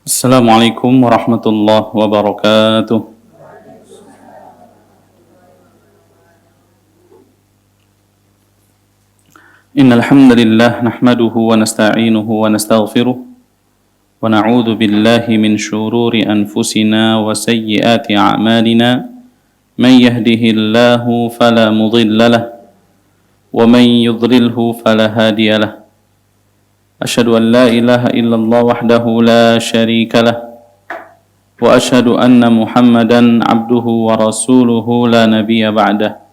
Assalamualaikum warahmatullahi wabarakatuh. Innal hamdalillah nahmaduhu wa nasta'inuhu wa nastaghfiruh wa na'udzu billahi min shururi anfusina wa sayyiati a'malina. Man yahdihillahu fala mudilla lahu wa man yudlilhu fala hadiya lahu. Asyhadu an la ilaha illallah wahdahu la syarika lah wa asyhadu anna Muhammadan abduhu wa rasuluhu la nabiyya ba'dah.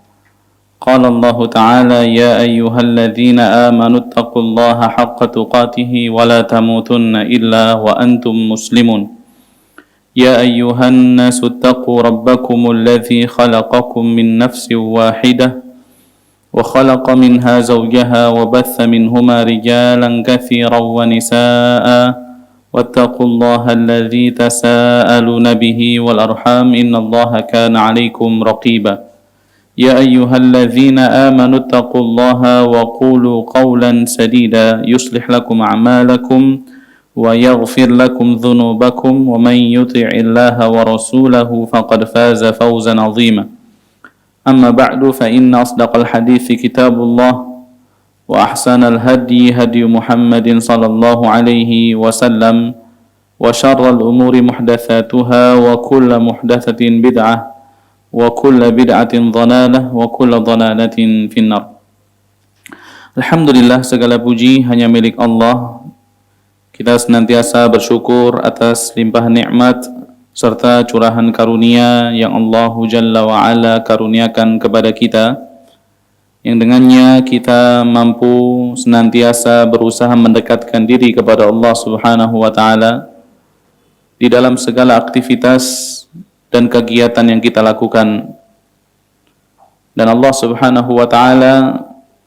Qala Allah Ta'ala ya ayyuhalladzina amanu taqullaha haqqa tuqatih wa la tamutunna illa wa antum muslimun. Ya ayyuhan nasu taqu rabbakumul ladzi khalaqakum min nafsin wahidah وخلق منها زوجها وبث منهما رجالا كثيرا ونساء واتقوا الله الذي تساءلون به والأرحام إن الله كان عليكم رقيبا يا أيها الذين آمنوا اتقوا الله وقولوا قولا سديدا يصلح لكم أعمالكم ويغفر لكم ذنوبكم ومن يطع الله ورسوله فقد فاز فوزا عظيما. أما بعد فإن أصدق الحديث كتاب الله وأحسن الهدي هدي محمد صلى الله عليه وسلم وشر الأمور محدثاتها وكل محدثة بدعة وكل بدعة ضلالة وكل ضلالة في النار. Alhamdulillah, segala puji hanya milik Allah. Kita senantiasa bersyukur atas limpahan nikmat serta curahan karunia yang Allah Jalla wa'ala karuniakan kepada kita, yang dengannya kita mampu senantiasa berusaha mendekatkan diri kepada Allah Subhanahu wa Ta'ala di dalam segala aktivitas dan kegiatan yang kita lakukan. Dan Allah Subhanahu wa Ta'ala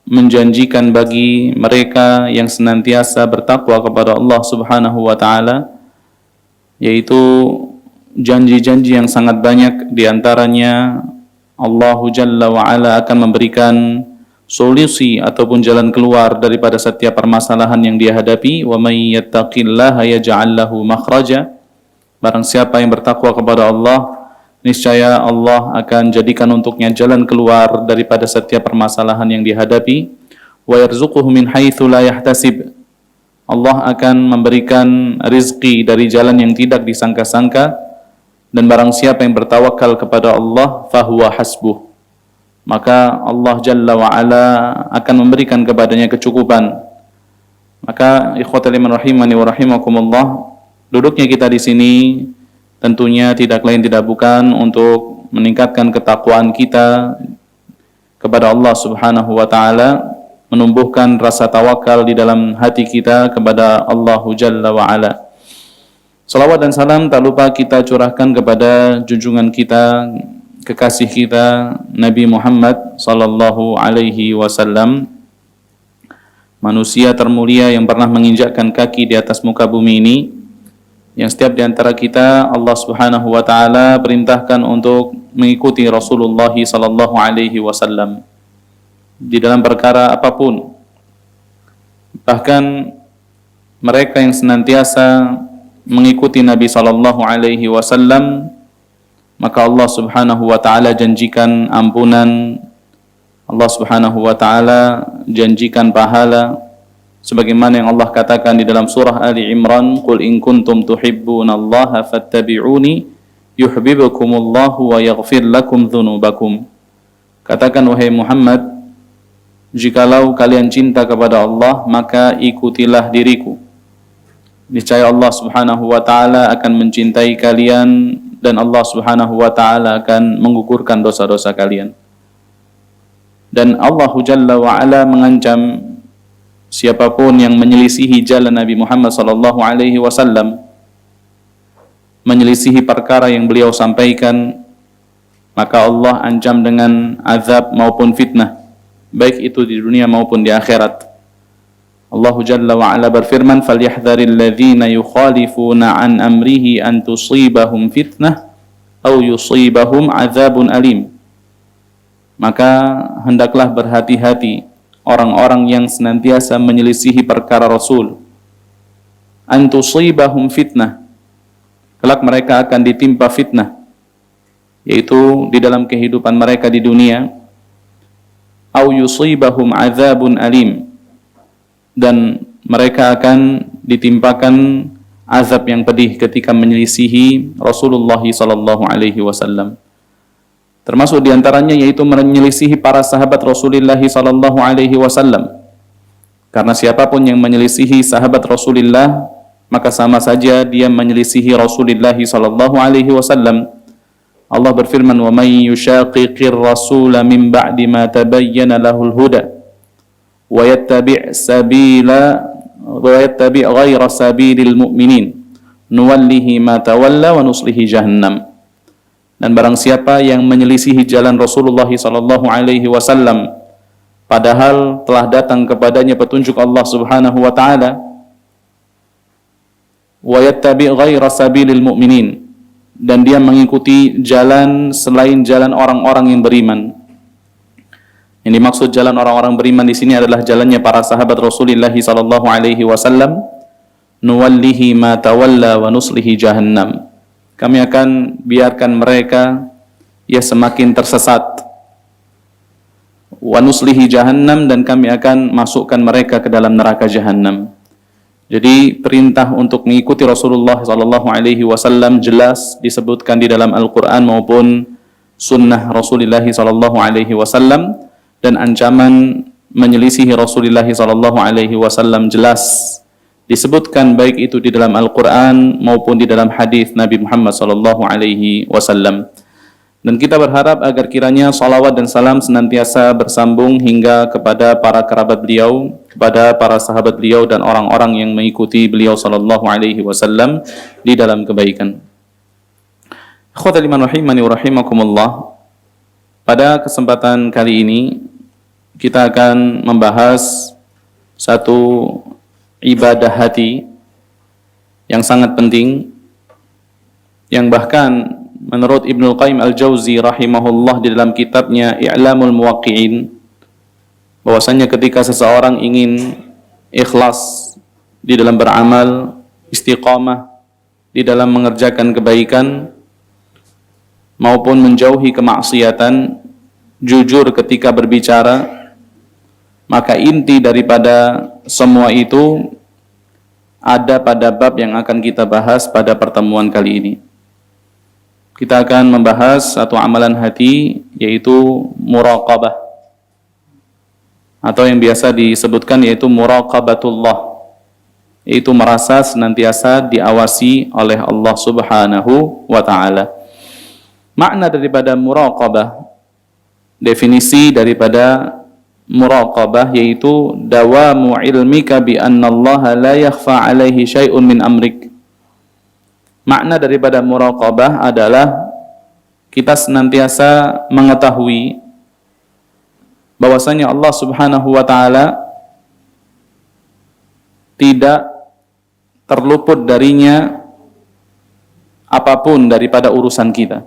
menjanjikan bagi mereka yang senantiasa bertakwa kepada Allah Subhanahu wa Ta'ala, yaitu janji-janji yang sangat banyak. Di antaranya Allah Jalla wa'ala akan memberikan solusi ataupun jalan keluar daripada setiap permasalahan yang dia hadapi. Wa may yattaqillaha yaj'al lahu makhraja. Barang siapa yang bertakwa kepada Allah, niscaya Allah akan jadikan untuknya jalan keluar daripada setiap permasalahan yang dihadapi. Wa yarzuquhu min haitsu la yahtasib. Allah akan memberikan rizki dari jalan yang tidak disangka-sangka. Dan barang siapa yang bertawakal kepada Allah, fahuwa hasbuh, maka Allah Jalla wa'ala akan memberikan kepadanya kecukupan. Maka ikhwatal iman rahimani wa rahimakumullah, duduknya kita di sini tentunya tidak lain tidak bukan untuk meningkatkan ketakwaan kita kepada Allah Subhanahu wa Ta'ala, menumbuhkan rasa tawakal di dalam hati kita kepada Allah Jalla wa'ala. Salawat dan salam tak lupa kita curahkan kepada junjungan kita, kekasih kita, Nabi Muhammad sallallahu alaihi wasallam, manusia termulia yang pernah menginjakkan kaki di atas muka bumi ini, yang setiap di antara kita Allah Subhanahu wa Ta'ala perintahkan untuk mengikuti Rasulullah sallallahu alaihi wasallam di dalam perkara apapun. Bahkan mereka yang senantiasa mengikuti Nabi sallallahu alaihi wasallam, maka Allah Subhanahu wa Ta'ala janjikan ampunan, Allah Subhanahu wa Ta'ala janjikan pahala, sebagaimana yang Allah katakan di dalam surah Ali Imran, qul in kuntum tuhibbunallaha fattabi'uni yuhibbukumullahu wa yaghfir lakum dzunubakum. Katakan wahai Muhammad, jikalau kalian cinta kepada Allah, maka ikutilah diriku. Niscaya Allah Subhanahu wa Ta'ala akan mencintai kalian dan Allah Subhanahu wa Ta'ala akan menggugurkan dosa-dosa kalian. Dan Allah Jalla wa Ala mengancam siapapun yang menyelisihi jalan Nabi Muhammad sallallahu alaihi wasallam, menyelisihi perkara yang beliau sampaikan, maka Allah ancam dengan azab maupun fitnah, baik itu di dunia maupun di akhirat. Allah Jalla wa Ala berfirman, "Falyahdharil ladzina yukhalifuna an amrihi an tusibahum fitnah aw yusibahum adzabun alim." Maka hendaklah berhati-hati orang-orang yang senantiasa menyelisihi perkara Rasul. An tusibahum fitnah, kelak mereka akan ditimpa fitnah, yaitu di dalam kehidupan mereka di dunia, au yusibahum adzabun alim, dan mereka akan ditimpakan azab yang pedih ketika menyelisihi Rasulullah sallallahu alaihi wasallam. Termasuk diantaranya yaitu menyelisihi para sahabat Rasulullah sallallahu alaihi wasallam. Karena siapapun yang menyelisihi sahabat Rasulullah, maka sama saja dia menyelisihi Rasulullah sallallahu alaihi wasallam. Allah berfirman, "Wa may yushaqiqir rasula min ba'di ma tabayyana lahul huda wa yattabi' ghayra sabilil mu'minin nuwallihi ma tawalla wa nuslihi jahannam." Dan barang siapa yang menyelisihi jalan Rasulullah sallallahu alaihi wasallam padahal telah datang kepadanya petunjuk Allah Subhanahu wa taala, wa yattabi' ghayra sabilil mu'minin, dan dia mengikuti jalan selain jalan orang-orang yang beriman. Yang dimaksud jalan orang-orang beriman di sini adalah jalannya para sahabat Rasulullah sallallahu alaihi wasallam. Nuwallihi ma tawalla wa nuslihi jahannam. Kami akan biarkan mereka semakin tersesat. Wa nuslihi jahannam, dan kami akan masukkan mereka ke dalam neraka jahannam. Jadi perintah untuk mengikuti Rasulullah sallallahu alaihi wasallam jelas disebutkan di dalam Al-Qur'an maupun sunnah Rasulullah sallallahu alaihi wasallam, dan ancaman menyelisihi Rasulullah sallallahu alaihi wasallam jelas disebutkan baik itu di dalam Al-Qur'an maupun di dalam hadis Nabi Muhammad sallallahu alaihi wasallam. Dan kita berharap agar kiranya salawat dan salam senantiasa bersambung hingga kepada para kerabat beliau, kepada para sahabat beliau dan orang-orang yang mengikuti beliau sallallahu alaihi wasallam di dalam kebaikan. Ikhwatal iman rahimani wa rahimakumullah. Pada kesempatan kali ini kita akan membahas satu ibadah hati yang sangat penting, yang bahkan menurut Ibnul Qayyim Al-Jauzi rahimahullah di dalam kitabnya I'lamul Muwaqqi'in, bahwasanya ketika seseorang ingin ikhlas di dalam beramal, istiqamah di dalam mengerjakan kebaikan maupun menjauhi kemaksiatan, jujur ketika berbicara, maka inti daripada semua itu ada pada bab yang akan kita bahas pada pertemuan kali ini. Kita akan membahas satu amalan hati, yaitu muraqabah, atau yang biasa disebutkan yaitu muraqabatullah, yaitu merasa senantiasa diawasi oleh Allah Subhanahu wa ta'ala. Makna daripada muraqabah, definisi daripada muraqabah yaitu dawamu ilmika bi annallaha la yakhfa alaihi syai'un min amrik. Makna daripada muraqabah adalah kita senantiasa mengetahui bahwasanya Allah Subhanahu wa taala tidak terluput darinya apapun daripada urusan kita.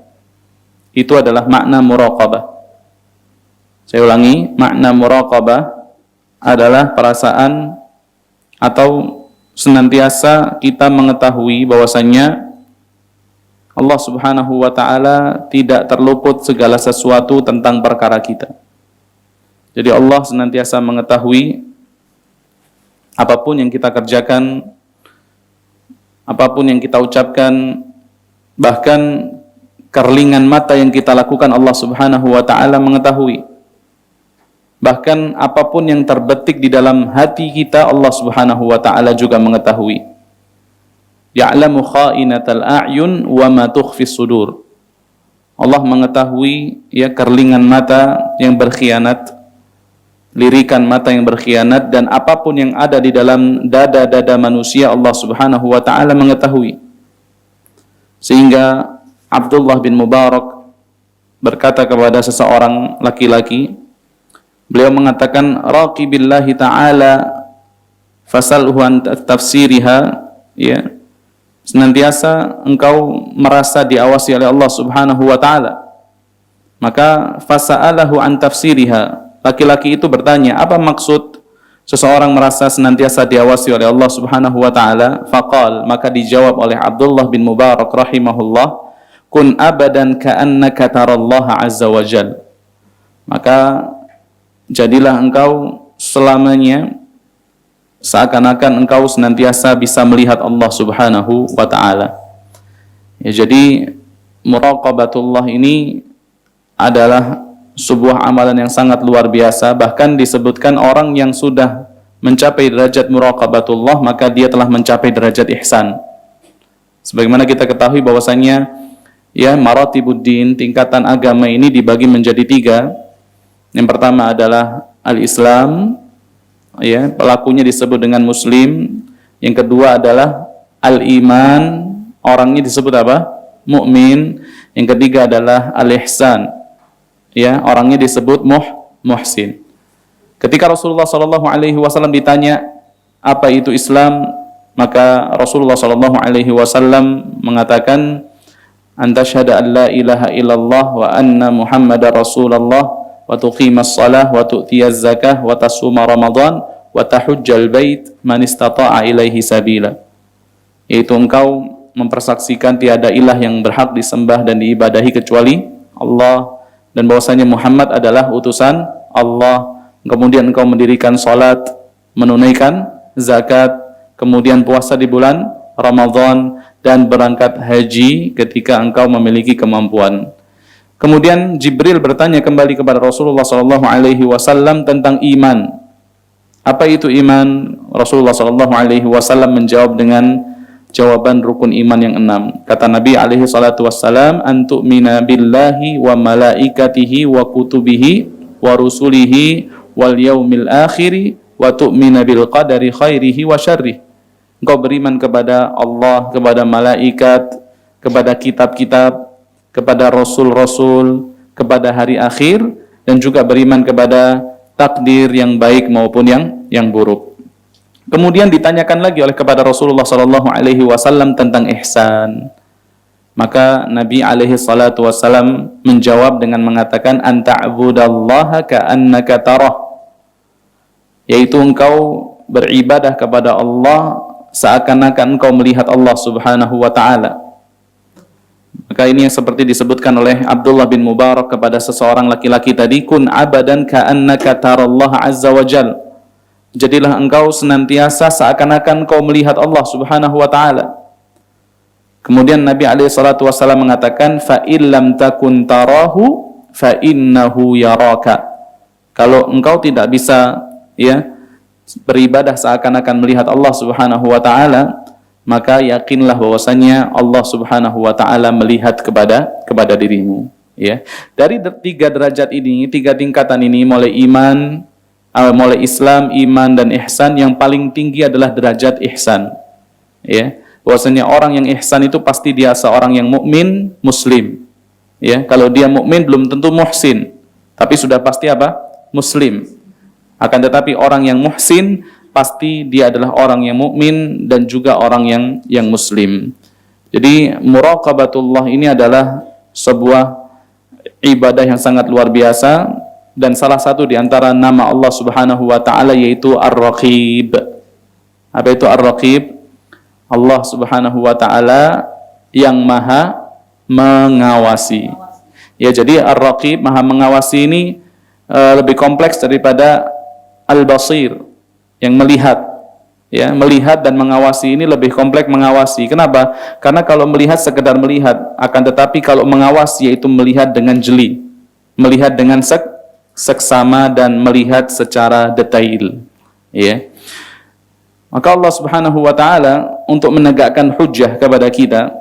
Itu adalah makna muraqabah. Saya ulangi, makna muraqabah adalah perasaan atau senantiasa kita mengetahui bahwasanya Allah Subhanahu wa ta'ala tidak terluput segala sesuatu tentang perkara kita. Jadi Allah senantiasa mengetahui apapun yang kita kerjakan, apapun yang kita ucapkan, bahkan kerlingan mata yang kita lakukan Allah Subhanahu wa ta'ala mengetahui. Bahkan apapun yang terbetik di dalam hati kita Allah Subhanahu wa ta'ala juga mengetahui. Ya'lamu kha'inatal a'yun wa ma tukhfis sudur. Allah mengetahui kerlingan mata yang berkhianat, lirikan mata yang berkhianat, dan apapun yang ada di dalam dada-dada manusia Allah Subhanahu wa ta'ala mengetahui. Sehingga Abdullah bin Mubarak berkata kepada seseorang laki-laki, beliau mengatakan, raqibillahi ta'ala fasalhu an tafsiriha, senantiasa engkau merasa diawasi oleh Allah Subhanahu wa ta'ala. Maka fasa'alahu an tafsiriha, laki-laki itu bertanya, apa maksud seseorang merasa senantiasa diawasi oleh Allah Subhanahu wa taala, faqal, maka dijawab oleh Abdullah bin Mubarak rahimahullah, kun abadan ka'annaka tarallaha azza wa jal. Maka jadilah engkau selamanya seakan-akan engkau senantiasa bisa melihat Allah Subhanahu wa taala. Ya, jadi muraqabatullah ini adalah sebuah amalan yang sangat luar biasa. Bahkan disebutkan orang yang sudah mencapai derajat muraqabatullah, maka dia telah mencapai derajat ihsan. Sebagaimana kita ketahui bahwasanya ya maratibuddin, tingkatan agama ini dibagi menjadi 3. Yang pertama adalah al-Islam, ya, pelakunya disebut dengan muslim. Yang kedua adalah al-iman, orangnya disebut apa? Mukmin. Yang ketiga adalah al-ihsan, ya, orangnya disebut muhsin. Ketika Rasulullah SAW ditanya apa itu Islam, maka Rasulullah SAW mengatakan, antashhada an la ilaha illallah wa anna muhammadar rasulullah wa tuqimas salah wa tu'tiyaz zakah wa tasuma ramadan wa tahujjal bait man istata'a ilaihi sabila. Yaitu engkau mempersaksikan tiada ilah yang berhak disembah dan diibadahi kecuali Allah, dan bahwasanya Muhammad adalah utusan Allah. Kemudian engkau mendirikan salat, menunaikan zakat, kemudian puasa di bulan Ramadan, dan berangkat haji ketika engkau memiliki kemampuan. Kemudian Jibril bertanya kembali kepada Rasulullah SAW tentang iman. Apa itu iman? Rasulullah SAW menjawab dengan jawaban rukun iman yang 6. Kata Nabi SAW, antu'mina billahi wa malaikatihi wa kutubihi wa rusulihi wal yaumil akhiri wa tu'mina bil qadari khairihi wa syarrih. Engkau beriman kepada Allah, kepada malaikat, kepada kitab-kitab, kepada rasul-rasul, kepada hari akhir, dan juga beriman kepada takdir yang baik maupun yang buruk. Kemudian ditanyakan lagi oleh kepada Rasulullah SAW tentang ihsan. Maka Nabi SAW menjawab dengan mengatakan, anta'budallaha ka'annaka tarah, yaitu engkau beribadah kepada Allah seakan-akan engkau melihat Allah Subhanahu wa taala. Maka ini yang seperti disebutkan oleh Abdullah bin Mubarak kepada seseorang laki-laki tadi, kun abadan ka'annaka tarallaha azza wa jal. Jadilah engkau senantiasa seakan-akan engkau melihat Allah Subhanahu wa taala. Kemudian Nabi SAW mengatakan, fa illam takun tarahu fa innahu yaraka. Kalau engkau tidak bisa ya beribadah seakan-akan melihat Allah Subhanahu wa taala, maka yakinlah bahwasanya Allah Subhanahu wa taala melihat kepada dirimu, ya. Dari 3 derajat ini, 3 tingkatan ini, mulai iman, mulai Islam, iman, dan ihsan, yang paling tinggi adalah derajat ihsan, ya. Bahwasanya orang yang ihsan itu pasti dia seorang yang mukmin, muslim, ya. Kalau dia mukmin belum tentu muhsin, tapi sudah pasti apa? Muslim. Akan tetapi orang yang muhsin pasti dia adalah orang yang mukmin dan juga orang yang muslim. Jadi muraqabatullah ini adalah sebuah ibadah yang sangat luar biasa, dan salah satu di antara nama Allah Subhanahu wa taala yaitu Ar-Raqib. Apa itu Ar-Raqib? Allah Subhanahu wa taala yang Maha mengawasi. Ya, jadi Ar-Raqib, Maha mengawasi, ini lebih kompleks daripada Al-Basir, yang melihat. Ya, melihat dan mengawasi ini lebih kompleks mengawasi. Kenapa? Karena kalau melihat sekedar melihat, akan tetapi kalau mengawasi yaitu melihat dengan jeli, melihat dengan seksama, dan melihat secara detail. Ya. Maka Allah Subhanahu wa taala untuk menegakkan hujjah kepada kita,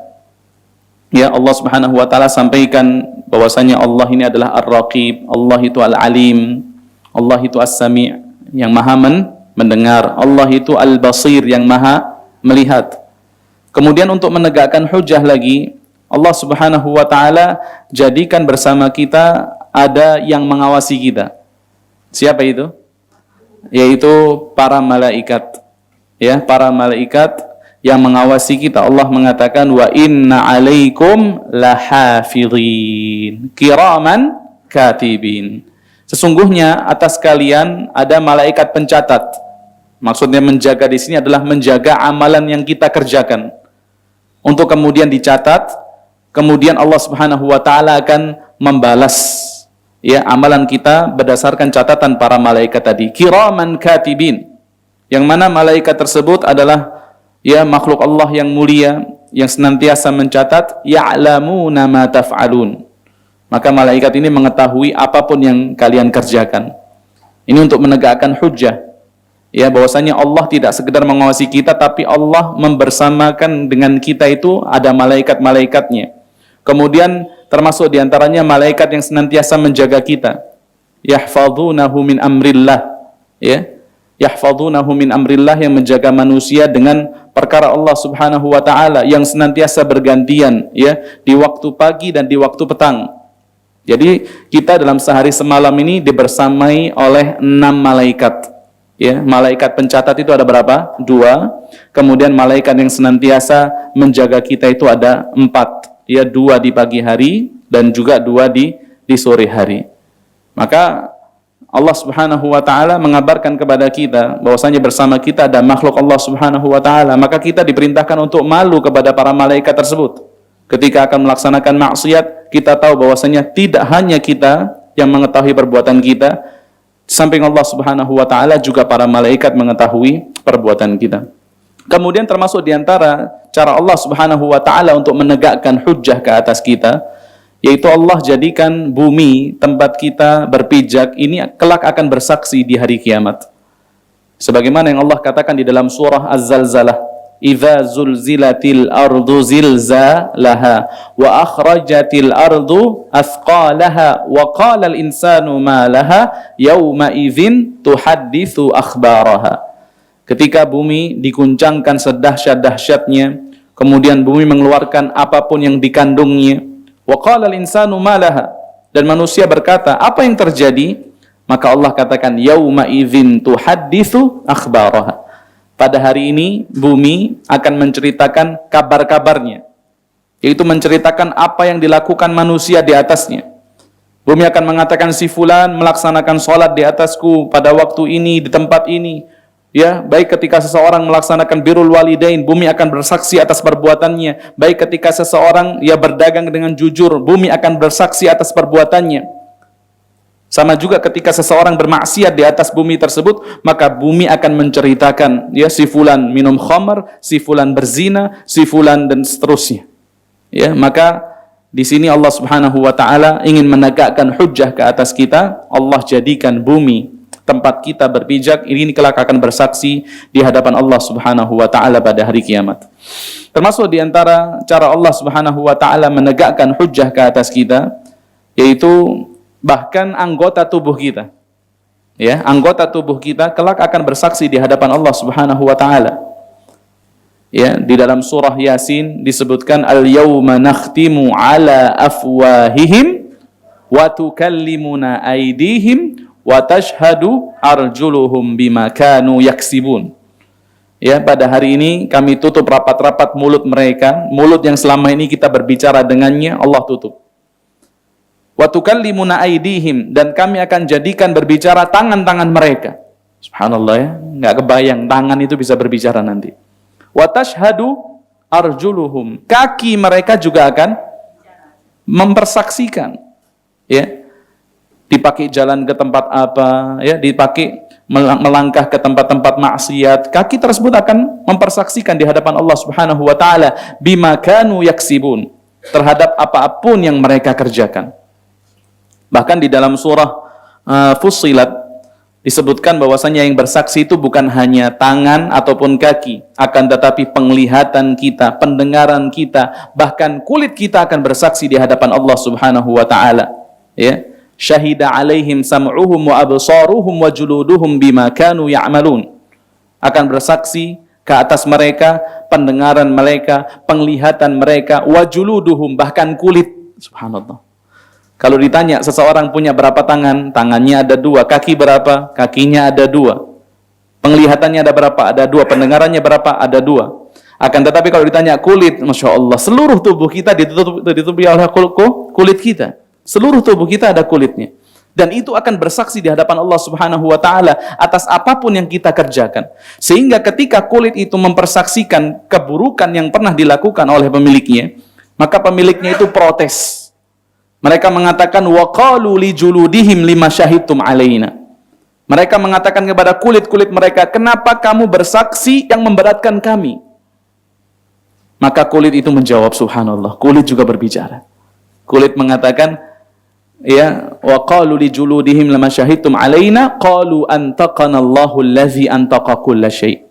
ya, Allah Subhanahu wa taala sampaikan bahwasanya Allah ini adalah Ar-Raqib, Allah itu Al-Alim, Allah itu As-Sami', yang Maha mendengar, Allah itu Al-Basir, yang Maha melihat. Kemudian untuk menegakkan hujjah lagi, Allah Subhanahu wa taala jadikan bersama kita ada yang mengawasi kita. Siapa itu? Yaitu para malaikat. Ya, para malaikat yang mengawasi kita. Allah mengatakan, wa inna alaikum lahafidhin kiraman katibin. Sesungguhnya atas kalian ada malaikat pencatat. Maksudnya menjaga di sini adalah menjaga amalan yang kita kerjakan untuk kemudian dicatat, kemudian Allah Subhanahu wa taala akan membalas ya amalan kita berdasarkan catatan para malaikat tadi, kiraman katibin. Yang mana malaikat tersebut adalah ya makhluk Allah yang mulia yang senantiasa mencatat, ya'lamuna ma taf'alun. Maka malaikat ini mengetahui apapun yang kalian kerjakan. Ini untuk menegakkan hujjah. Ya, bahwasanya Allah tidak sekedar mengawasi kita, tapi Allah membersamakan dengan kita itu ada malaikat-malaikatnya. Kemudian termasuk diantaranya malaikat yang senantiasa menjaga kita. Yahfazunahu min amrillah. Ya, yahfazunahu min amrillah, yang menjaga manusia dengan perkara Allah Subhanahu wa taala yang senantiasa bergantian ya di waktu pagi dan di waktu petang. Jadi kita dalam sehari semalam ini dibersamai oleh 6 malaikat. Ya, malaikat pencatat itu ada berapa? 2. Kemudian malaikat yang senantiasa menjaga kita itu ada 4. Ya, 2 di pagi hari dan juga 2 di sore hari. Maka Allah Subhanahu wa taala mengabarkan kepada kita bahwasanya bersama kita ada makhluk Allah Subhanahu wa taala, maka kita diperintahkan untuk malu kepada para malaikat tersebut. Ketika akan melaksanakan maksiat, kita tahu bahwasanya tidak hanya kita yang mengetahui perbuatan kita, samping Allah Subhanahu wa taala juga para malaikat mengetahui perbuatan kita. Kemudian termasuk diantara cara Allah Subhanahu wa taala untuk menegakkan hujjah ke atas kita, yaitu Allah jadikan bumi tempat kita berpijak ini kelak akan bersaksi di hari kiamat. Sebagaimana yang Allah katakan di dalam surah Az-Zalzalah, idza zulzilatil ardu zilzalaha wa akhrajatil ardu athqalaha wa qala al insanu ma laha yauma idzin tuhadditsu akhbaraha. Ketika bumi diguncangkan sedahsyat-dahsyatnya, kemudian bumi mengeluarkan apapun yang dikandungnya, wa qala al insanu ma laha, dan manusia berkata, apa yang terjadi? Maka Allah katakan yauma idzin tuhadditsu akhbaraha. Pada hari ini bumi akan menceritakan kabar-kabarnya, yaitu menceritakan apa yang dilakukan manusia di atasnya. Bumi akan mengatakan si fulan melaksanakan sholat di atasku pada waktu ini, di tempat ini. Ya, baik ketika seseorang melaksanakan birrul walidain, bumi akan bersaksi atas perbuatannya. Baik ketika seseorang berdagang dengan jujur, bumi akan bersaksi atas perbuatannya. Sama juga ketika seseorang bermaksiat di atas bumi tersebut, maka bumi akan menceritakan ya si fulan minum khamar, si fulan berzina, si fulan dan seterusnya. Ya, maka di sini Allah Subhanahu wa taala ingin menegakkan hujjah ke atas kita. Allah jadikan bumi tempat kita berpijak, ini kelak akan bersaksi di hadapan Allah Subhanahu wa taala pada hari kiamat. Termasuk di antara cara Allah Subhanahu wa taala menegakkan hujjah ke atas kita, yaitu bahkan anggota tubuh kita. Ya, anggota tubuh kita kelak akan bersaksi di hadapan Allah Subhanahu wa taala. Ya, di dalam surah Yasin disebutkan al-yauma nakhtimu ala afwahihim wa tukallimuna aydihim wa tashhadu arjuluhum bima kanu yaksibun. Ya, pada hari ini kami tutup rapat-rapat mulut mereka, mulut yang selama ini kita berbicara dengannya Allah tutup. Wa tukallimuna aydihim, dan kami akan jadikan berbicara tangan-tangan mereka. Subhanallah ya, enggak kebayang tangan itu bisa berbicara nanti. Wa tashhadu arjuluhum, kaki mereka juga akan mempersaksikan. Ya. Dipakai jalan ke tempat apa, ya, dipakai melangkah ke tempat-tempat maksiat, kaki tersebut akan mempersaksikan di hadapan Allah Subhanahu wa taala bima kanu yaksibun, terhadap apapun yang mereka kerjakan. Bahkan di dalam surah Fussilat disebutkan bahwasanya yang bersaksi itu bukan hanya tangan ataupun kaki, akan tetapi penglihatan kita, pendengaran kita, bahkan kulit kita akan bersaksi di hadapan Allah Subhanahu wa taala. Ya, syahida alaihim sam'uhum wa absaruhum wa juluduhum bima kanu ya'malun. Akan bersaksi ke atas mereka, pendengaran mereka, penglihatan mereka, wa juluduhum, bahkan kulit. Subhanallah. Kalau ditanya seseorang punya berapa tangan, tangannya ada 2, kaki berapa, kakinya ada 2, penglihatannya ada berapa, ada 2, pendengarannya berapa, ada 2. Akan tetapi kalau ditanya kulit, Masya Allah, seluruh tubuh kita ditutupi oleh kulit kita. Seluruh tubuh kita ada kulitnya. dan itu akan bersaksi di hadapan Allah Subhanahu wa taala atas apapun yang kita kerjakan. Sehingga ketika kulit itu mempersaksikan keburukan yang pernah dilakukan oleh pemiliknya, maka pemiliknya itu protes. Mereka mengatakan wa qalu li juludihim lima syahidtum alaina. Mereka mengatakan kepada kulit-kulit mereka, kenapa kamu bersaksi yang memberatkan kami? Maka kulit itu menjawab, subhanallah, kulit juga berbicara. Kulit mengatakan, ya, wa qalu li juludihim lama syahidtum alaina qalu antaqana Allahu allazi antaqa kulla syai'.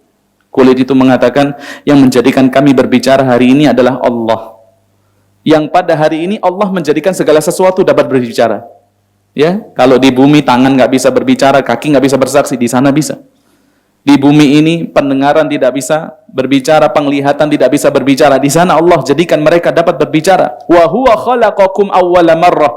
Kulit itu mengatakan, yang menjadikan kami berbicara hari ini adalah Allah. Yang pada hari ini Allah menjadikan segala sesuatu dapat berbicara. Ya, kalau di bumi tangan nggak bisa berbicara, kaki nggak bisa bersaksi, di sana bisa. Di bumi ini pendengaran tidak bisa berbicara, penglihatan tidak bisa berbicara. Di sana Allah jadikan mereka dapat berbicara. Wa huwa khalaqakum awwala marrah.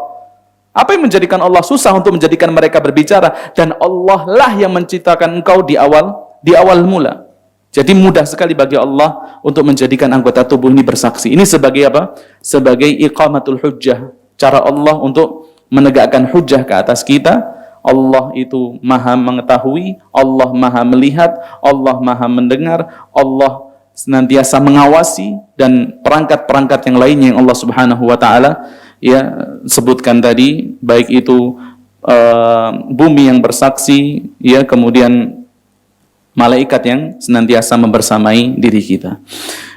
Apa yang menjadikan Allah susah untuk menjadikan mereka berbicara? Dan Allah lah yang menciptakan engkau di awal mula. Jadi mudah sekali bagi Allah untuk menjadikan anggota tubuh ini bersaksi. Ini sebagai apa? Sebagai iqamatul hujjah. Cara Allah untuk menegakkan hujjah ke atas kita. Allah itu maha mengetahui, Allah maha melihat, Allah maha mendengar, Allah senantiasa mengawasi, dan perangkat-perangkat yang lainnya yang Allah Subhanahu wa taala ya sebutkan tadi, baik itu bumi yang bersaksi, ya, kemudian malaikat yang senantiasa membersamai diri kita.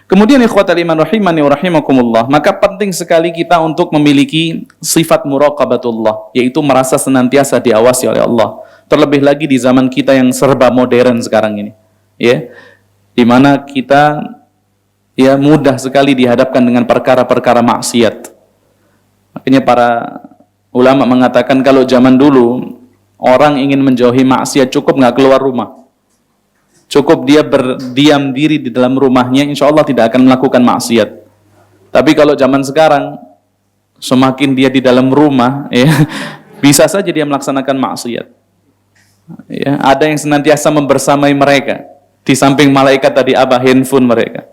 Kemudian ikhwatal iman rahimani wa rahimakumullah, maka penting sekali kita untuk memiliki sifat muraqabatullah, yaitu merasa senantiasa diawasi oleh Allah. Terlebih lagi di zaman kita yang serba modern sekarang ini, ya, di mana kita ya mudah sekali dihadapkan dengan perkara-perkara maksiat. Makanya para ulama mengatakan kalau zaman dulu orang ingin menjauhi maksiat cukup nggak keluar rumah. Cukup dia berdiam diri di dalam rumahnya, insya Allah tidak akan melakukan maksiat. Tapi kalau zaman sekarang, semakin dia di dalam rumah, ya, bisa saja dia melaksanakan maksiat. Ya, ada yang senantiasa membersamai mereka, di samping malaikat tadi handphone mereka.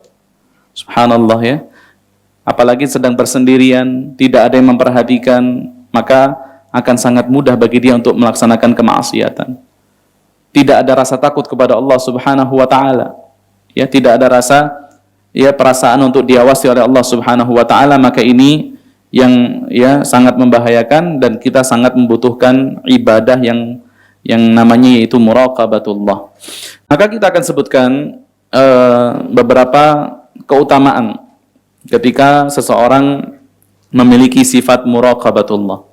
Subhanallah, ya. Apalagi sedang bersendirian, tidak ada yang memperhatikan, maka akan sangat mudah bagi dia untuk melaksanakan kemaksiatan. Tidak ada rasa takut kepada Allah Subhanahu wa taala. Ya, tidak ada rasa ya perasaan untuk diawasi oleh Allah Subhanahu wa taala, maka ini yang ya sangat membahayakan dan kita sangat membutuhkan ibadah yang namanya yaitu muraqabatullah. Maka kita akan sebutkan beberapa keutamaan ketika seseorang memiliki sifat muraqabatullah.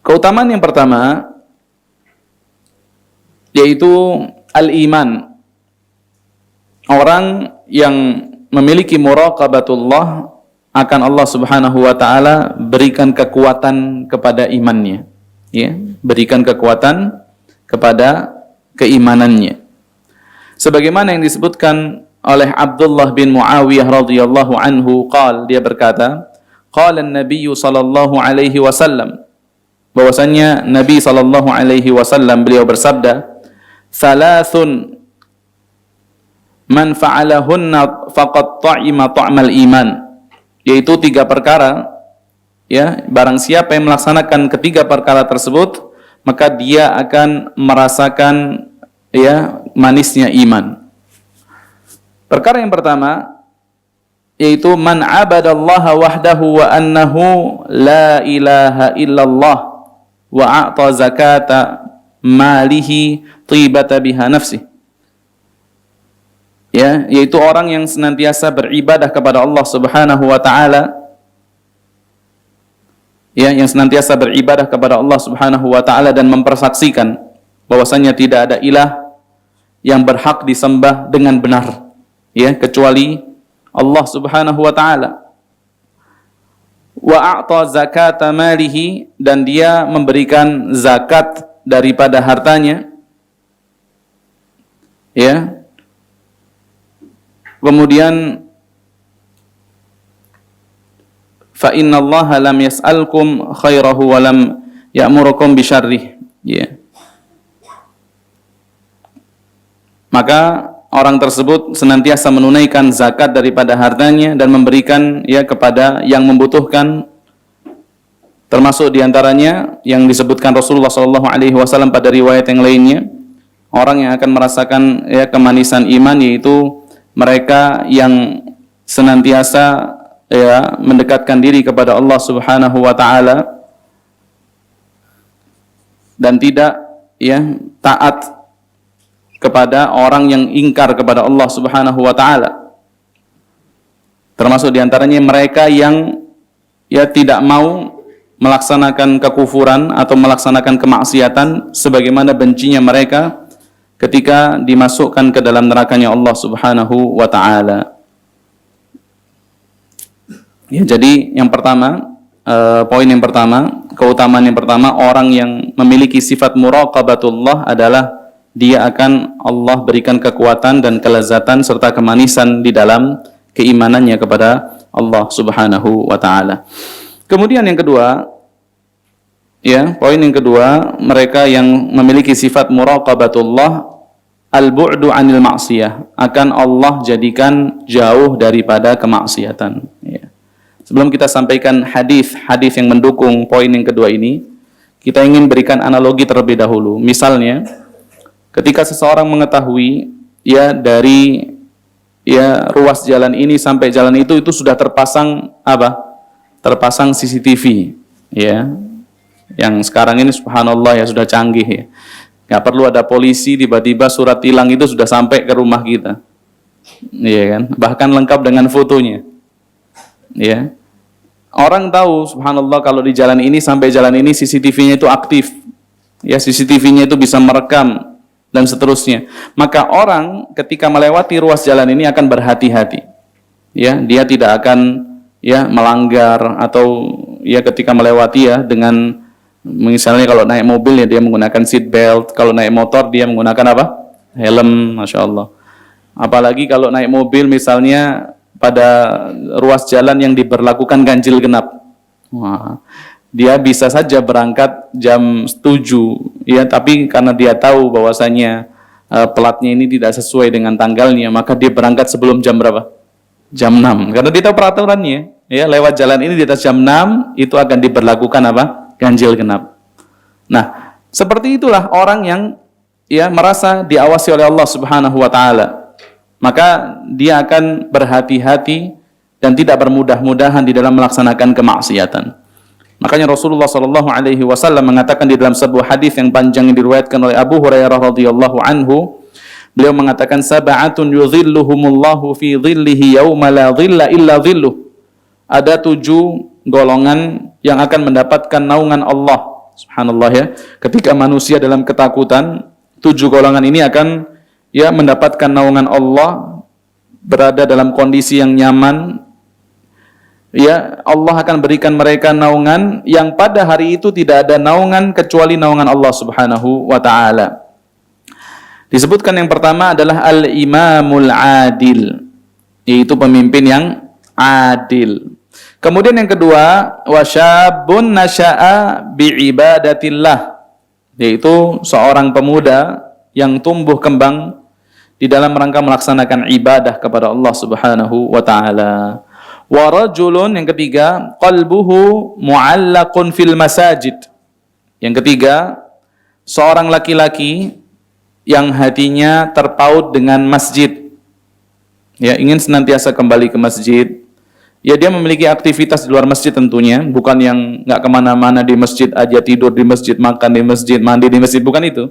Keutamaan yang pertama yaitu al-iman. Orang yang memiliki muraqabatullah akan Allah Subhanahu wa taala berikan kekuatan kepada imannya, ya, berikan kekuatan kepada keimanannya. Sebagaimana yang disebutkan oleh Abdullah bin Muawiyah radhiyallahu anhu, dia berkata, qala an-nabiy sallallahu alaihi wasallam, bahwasanya Nabi sallallahu alaihi wasallam beliau bersabda, thalathun man fa'alahunna faqad ta'ima ta'mal iman, yaitu 3 perkara, ya, barang siapa yang melaksanakan ketiga perkara tersebut maka dia akan merasakan ya manisnya iman. Perkara yang pertama yaitu man abadallaha wahdahu wa annahu la ilaha illallah wa a'ta zakata malihi tibata biha nafsi. Ya, yaitu orang yang senantiasa beribadah kepada Allah Subhanahu wa taala. Ya, yang senantiasa beribadah kepada Allah Subhanahu wa taala dan mempersaksikan bahwasanya tidak ada ilah yang berhak disembah dengan benar, ya, kecuali Allah Subhanahu wa taala. Wa a'ta zakata malihi, dan dia memberikan zakat daripada hartanya, ya. Kemudian fa innallaha lam yas'alkum khairahu wa lam ya'murukum bi syarrih, ya. Maka orang tersebut senantiasa menunaikan zakat daripada hartanya dan memberikan ya kepada yang membutuhkan, Termasuk diantaranya yang disebutkan Rasulullah SAW pada riwayat yang lainnya, orang yang akan merasakan ya kemanisan iman yaitu mereka yang senantiasa ya mendekatkan diri kepada Allah Subhanahu wa taala dan tidak ya taat kepada orang yang ingkar kepada Allah Subhanahu wa taala. Termasuk diantaranya mereka yang ya tidak mau melaksanakan kekufuran atau melaksanakan kemaksiatan sebagaimana bencinya mereka ketika dimasukkan ke dalam nerakanya Allah Subhanahu wa taala. Ya, jadi yang pertama, poin yang pertama, keutamaan yang pertama, orang yang memiliki sifat muraqabatullah adalah dia akan Allah berikan kekuatan dan kelezatan serta kemanisan di dalam keimanannya kepada Allah Subhanahu wa taala. Kemudian yang kedua, ya, poin yang kedua, mereka yang memiliki sifat muraqabatullah al-bu'du 'anil ma'siyah, akan Allah jadikan jauh daripada kemaksiatan, ya. Sebelum kita sampaikan hadis yang mendukung poin yang kedua ini, kita ingin berikan analogi terlebih dahulu. Misalnya, ketika seseorang mengetahui ya dari ya ruas jalan ini sampai jalan itu sudah terpasang apa? Terpasang CCTV, ya. Yang sekarang ini subhanallah ya sudah canggih ya. Nggak perlu ada polisi, tiba-tiba surat tilang itu sudah sampai ke rumah kita. Iya kan? Bahkan lengkap dengan fotonya. Ya. Orang tahu subhanallah kalau di jalan ini sampai jalan ini CCTV-nya itu aktif. Ya, CCTV-nya itu bisa merekam dan seterusnya. Maka orang ketika melewati ruas jalan ini akan berhati-hati. Ya, dia tidak akan ya melanggar atau ya ketika melewati ya dengan misalnya kalau naik mobil ya dia menggunakan seat belt, kalau naik motor dia menggunakan apa? Helm, Masya Allah. Apalagi kalau naik mobil misalnya pada ruas jalan yang diberlakukan ganjil genap. Wah, dia bisa saja berangkat jam 7 ya, tapi karena dia tahu bahwasanya platnya ini tidak sesuai dengan tanggalnya, maka dia berangkat sebelum jam berapa? Jam 6. Karena dia tahu peraturannya, ya, lewat jalan ini di atas jam 6 itu akan diberlakukan apa? Ganjil genap. Nah, seperti itulah orang yang ya merasa diawasi oleh Allah Subhanahu wa taala. Maka dia akan berhati-hati dan tidak bermudah-mudahan di dalam melaksanakan kemaksiatan. Makanya Rasulullah SAW mengatakan di dalam sebuah hadis yang panjang yang diriwayatkan oleh Abu Hurairah radhiyallahu anhu, beliau mengatakan sab'atun yudhilluhumullahu fi dhillihi yauma la dhilla illa dhilluh. Ada 7 golongan yang akan mendapatkan naungan Allah. Subhanallah ya. Ketika manusia dalam ketakutan, 7 golongan ini akan ya mendapatkan naungan Allah, berada dalam kondisi yang nyaman. Ya, Allah akan berikan mereka naungan yang pada hari itu tidak ada naungan kecuali naungan Allah Subhanahu wa taala. Disebutkan yang pertama adalah al-imamul adil, yaitu pemimpin yang adil. Kemudian yang kedua, wasyabun nasya'a bi'ibadatillah, yaitu seorang pemuda yang tumbuh kembang di dalam rangka melaksanakan ibadah kepada Allah Subhanahu wa taala. Wa rajulun, yang ketiga, qalbuhu mu'allaqun fil masajid. Yang ketiga, seorang laki-laki yang hatinya terpaut dengan masjid. Ya, ingin senantiasa kembali ke masjid. Ya, dia memiliki aktivitas di luar masjid tentunya, bukan yang nggak kemana-mana di masjid aja, tidur di masjid, makan di masjid, mandi di masjid, bukan itu.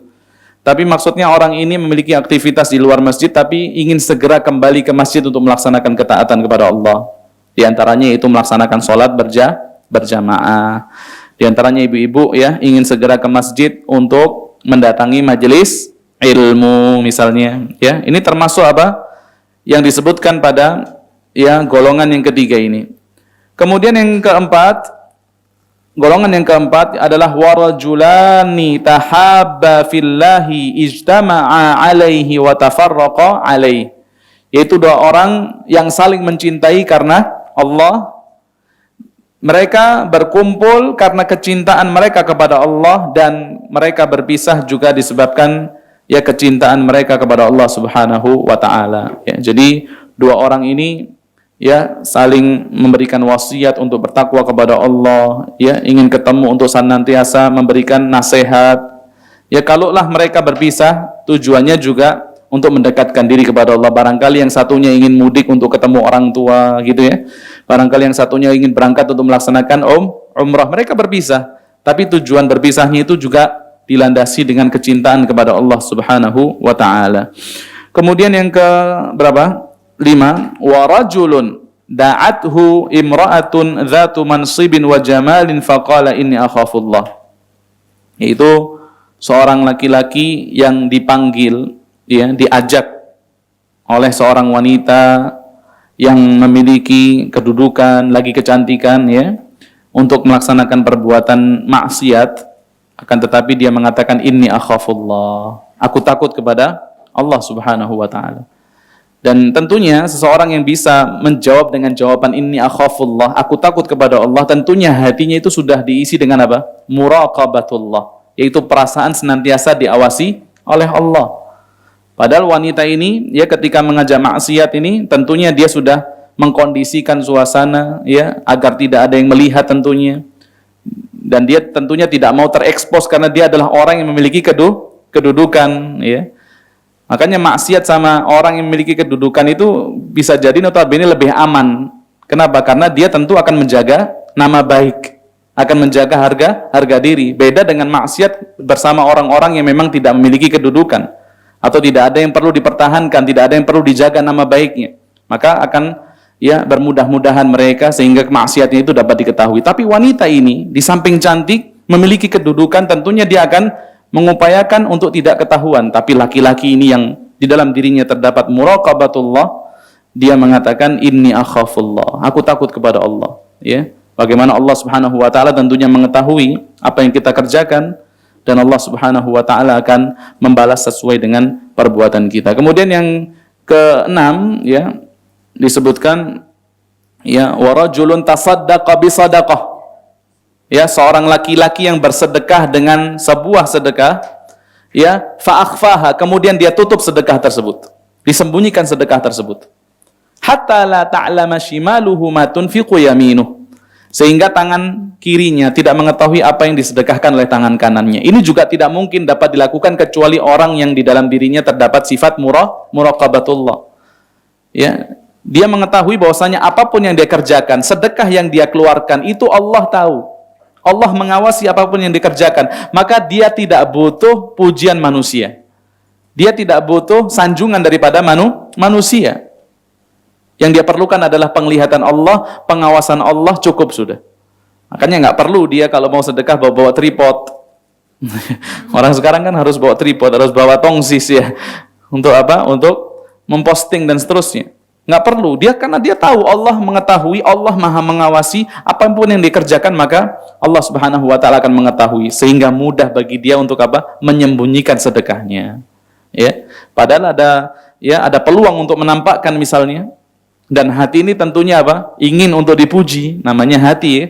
Tapi maksudnya orang ini memiliki aktivitas di luar masjid, tapi ingin segera kembali ke masjid untuk melaksanakan ketaatan kepada Allah. Di antaranya itu melaksanakan sholat berjamaah. Di antaranya ibu-ibu ya ingin segera ke masjid untuk mendatangi majelis ilmu misalnya. Ya, ini termasuk apa yang disebutkan pada ya golongan yang ketiga ini. Kemudian yang keempat, golongan yang keempat adalah warajulani tahabba fillahi ijtama'a alaihi wa tafarraqa alaihi, yaitu 2 orang yang saling mencintai karena Allah. Mereka berkumpul karena kecintaan mereka kepada Allah, dan mereka berpisah juga disebabkan ya kecintaan mereka kepada Allah Subhanahu wa taala. Ya, jadi 2 orang ini ya saling memberikan wasiat untuk bertakwa kepada Allah, ya ingin ketemu untuk senantiasa memberikan nasihat. Ya kalaulah mereka berpisah, tujuannya juga untuk mendekatkan diri kepada Allah. Barangkali yang satunya ingin mudik untuk ketemu orang tua gitu ya. Barangkali yang satunya ingin berangkat untuk melaksanakan umrah. Mereka berpisah, tapi tujuan berpisahnya itu juga dilandasi dengan kecintaan kepada Allah Subhanahu wa taala. Kemudian yang ke berapa? 5, wa rajulun da'athu imra'atun dzatu mansibin wa jamalin faqala inni akhafullah. Yaitu seorang laki-laki yang dipanggil, ya, diajak oleh seorang wanita yang memiliki kedudukan, lagi kecantikan, ya, untuk melaksanakan perbuatan maksiat, akan tetapi dia mengatakan inni akhafullah, aku takut kepada Allah Subhanahu wa taala. Dan tentunya seseorang yang bisa menjawab dengan jawaban inni akhafullah, aku takut kepada Allah, tentunya hatinya itu sudah diisi dengan apa? Muraqabatullah, yaitu perasaan senantiasa diawasi oleh Allah. Padahal wanita ini, ya, ketika mengajak maksiat ini, tentunya dia sudah mengkondisikan suasana, ya, agar tidak ada yang melihat tentunya. Dan dia tentunya tidak mau terekspos karena dia adalah orang yang memiliki kedudukan, ya. Makanya maksiat sama orang yang memiliki kedudukan itu bisa jadi notabene lebih aman. Kenapa? Karena dia tentu akan menjaga nama baik, akan menjaga harga diri. Beda dengan maksiat bersama orang-orang yang memang tidak memiliki kedudukan, atau tidak ada yang perlu dipertahankan, tidak ada yang perlu dijaga nama baiknya, maka akan, ya, bermudah-mudahan mereka sehingga kemaksiatnya itu dapat diketahui. Tapi wanita ini di samping cantik, memiliki kedudukan, tentunya dia akan mengupayakan untuk tidak ketahuan. Tapi laki-laki ini yang di dalam dirinya terdapat muraqabatullah, dia mengatakan inni akhafullah, aku takut kepada Allah, ya. Bagaimana Allah Subhanahu wa taala tentunya mengetahui apa yang kita kerjakan, dan Allah Subhanahu wa taala akan membalas sesuai dengan perbuatan kita. Kemudian yang ke-6, ya, disebutkan, ya, wa rajulun tasaddaqa bi sadaqah. Ya, seorang laki-laki yang bersedekah dengan sebuah sedekah, ya, fa akhfaha, kemudian dia tutup sedekah tersebut, disembunyikan sedekah tersebut. Hatta la ta'lama shimaluhu ma tunfiqu yaminuh, sehingga tangan kirinya tidak mengetahui apa yang disedekahkan oleh tangan kanannya. Ini juga tidak mungkin dapat dilakukan kecuali orang yang di dalam dirinya terdapat sifat muraqabatullah. Ya, dia mengetahui bahwasanya apapun yang dia kerjakan, sedekah yang dia keluarkan itu Allah tahu. Allah mengawasi apapun yang dikerjakan, maka dia tidak butuh pujian manusia. Dia tidak butuh sanjungan daripada manusia. Yang dia perlukan adalah penglihatan Allah, pengawasan Allah, cukup sudah. Makanya nggak perlu dia kalau mau sedekah bawa tripod. Orang sekarang kan harus bawa tripod, harus bawa tongsis, ya. Untuk apa? Untuk memposting dan seterusnya. Nggak perlu. Dia karena dia tahu, Allah mengetahui, Allah Maha mengawasi apapun yang dikerjakan, maka Allah Subhanahu wa taala akan mengetahui, sehingga mudah bagi dia untuk apa? Menyembunyikan sedekahnya. Ya. Padahal ada peluang untuk menampakkan misalnya. Dan hati ini tentunya apa? Ingin untuk dipuji, namanya hati, ya.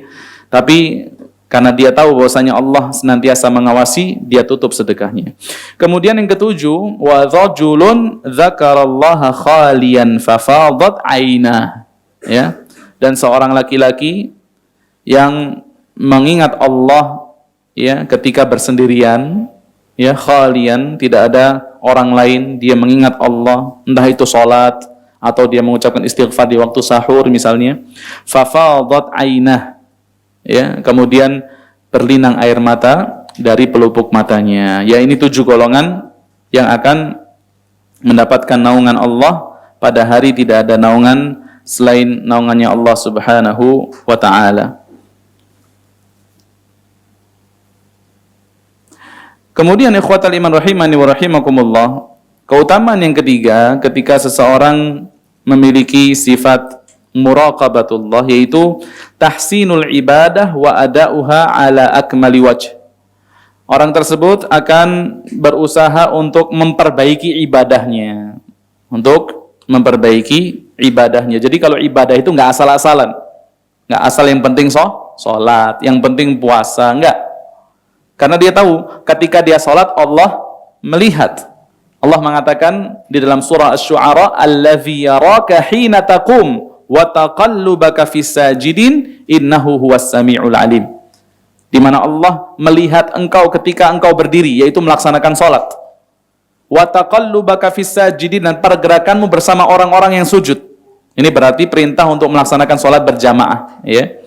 Tapi karena dia tahu bahwasanya Allah senantiasa mengawasi, dia tutup sedekahnya. Kemudian yang ke-7, wa rajulun dzakarallaha khaliyan fafadat ainah, ya. Dan seorang laki-laki yang mengingat Allah, ya, ketika bersendirian, ya, khalian, tidak ada orang lain, dia mengingat Allah, entah itu salat atau dia mengucapkan istighfar di waktu sahur misalnya, fafadat ainah, ya, kemudian berlinang air mata dari pelupuk matanya. Ya, ini 7 golongan yang akan mendapatkan naungan Allah pada hari tidak ada naungan selain naungannya Allah Subhanahu wa taala. Kemudian ikhwatal iman rahimani wa rahimakumullah, keutamaan yang ketiga ketika seseorang memiliki sifat muraqabatullah, yaitu tahsinul ibadah wa ada'uha ala akmali wajh. Orang tersebut akan berusaha untuk memperbaiki ibadahnya, Jadi kalau ibadah itu nggak asal-asalan, nggak asal yang penting sholat, yang penting puasa, nggak. Karena dia tahu ketika dia sholat Allah melihat. Allah mengatakan di dalam surah Asy-Syu'ara, "Allazi yaraka hina taqum wa taqallubaka fis sajidin innahu huwas samiul alim. Di mana Allah melihat engkau ketika engkau berdiri, yaitu melaksanakan salat. Wa taqallubaka fis sajidin, dan pergerakanmu bersama orang-orang yang sujud. Ini berarti perintah untuk melaksanakan salat berjamaah, ya.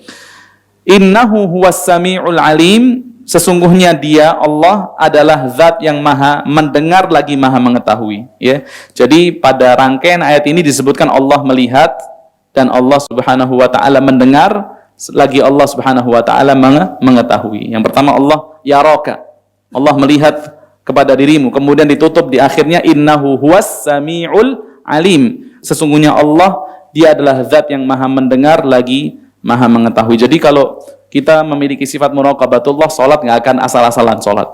Innahu huwas samiul alim, sesungguhnya dia Allah adalah zat yang maha mendengar lagi maha mengetahui, ya. Jadi pada rangkaian ayat ini disebutkan Allah melihat dan Allah Subhanahu wa taala mendengar, lagi Allah Subhanahu wa taala mengetahui. Yang pertama Allah yaraka, Allah melihat kepada dirimu, kemudian ditutup di akhirnya innahu huwas samiul alim, sesungguhnya Allah dia adalah zat yang maha mendengar lagi maha mengetahui. Jadi kalau kita memiliki sifat muraqabatullah, salat nggak akan asal-asalan salat,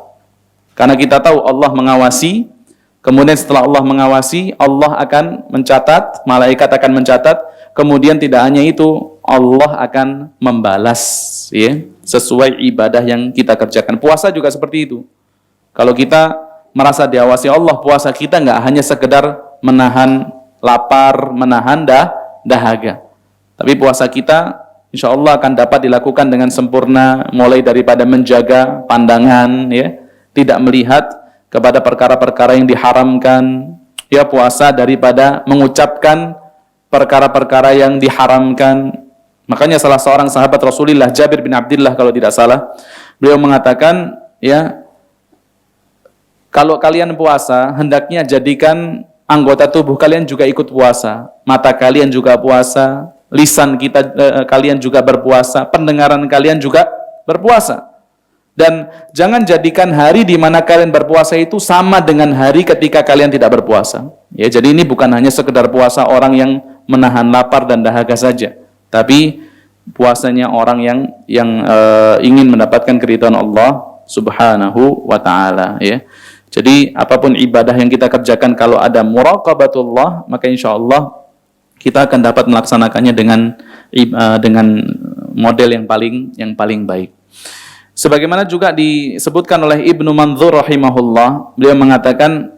karena kita tahu Allah mengawasi. Kemudian setelah Allah mengawasi, Allah akan mencatat, malaikat akan mencatat. Kemudian tidak hanya itu, Allah akan membalas, ya, sesuai ibadah yang kita kerjakan. Puasa juga seperti itu. Kalau kita merasa diawasi Allah, puasa kita nggak hanya sekedar menahan lapar, menahan dahaga. Tapi puasa kita insya Allah akan dapat dilakukan dengan sempurna, mulai daripada menjaga pandangan, ya, tidak melihat kepada perkara-perkara yang diharamkan, ya, puasa daripada mengucapkan perkara-perkara yang diharamkan. Makanya salah seorang sahabat Rasulullah, Jabir bin Abdullah kalau tidak salah, beliau mengatakan, ya, kalau kalian puasa, hendaknya jadikan anggota tubuh kalian juga ikut puasa. Mata kalian juga puasa, lisan kalian juga berpuasa, pendengaran kalian juga berpuasa. Dan jangan jadikan hari di mana kalian berpuasa itu sama dengan hari ketika kalian tidak berpuasa. Ya, jadi ini bukan hanya sekedar puasa orang yang menahan lapar dan dahaga saja, tapi puasanya orang yang ingin mendapatkan keridhaan Allah Subhanahu wa taala, ya. Jadi apapun ibadah yang kita kerjakan kalau ada muraqabatullah, maka insyaallah kita akan dapat melaksanakannya dengan model yang paling baik. Sebagaimana juga disebutkan oleh Ibnu Mandzur rahimahullah, beliau mengatakan,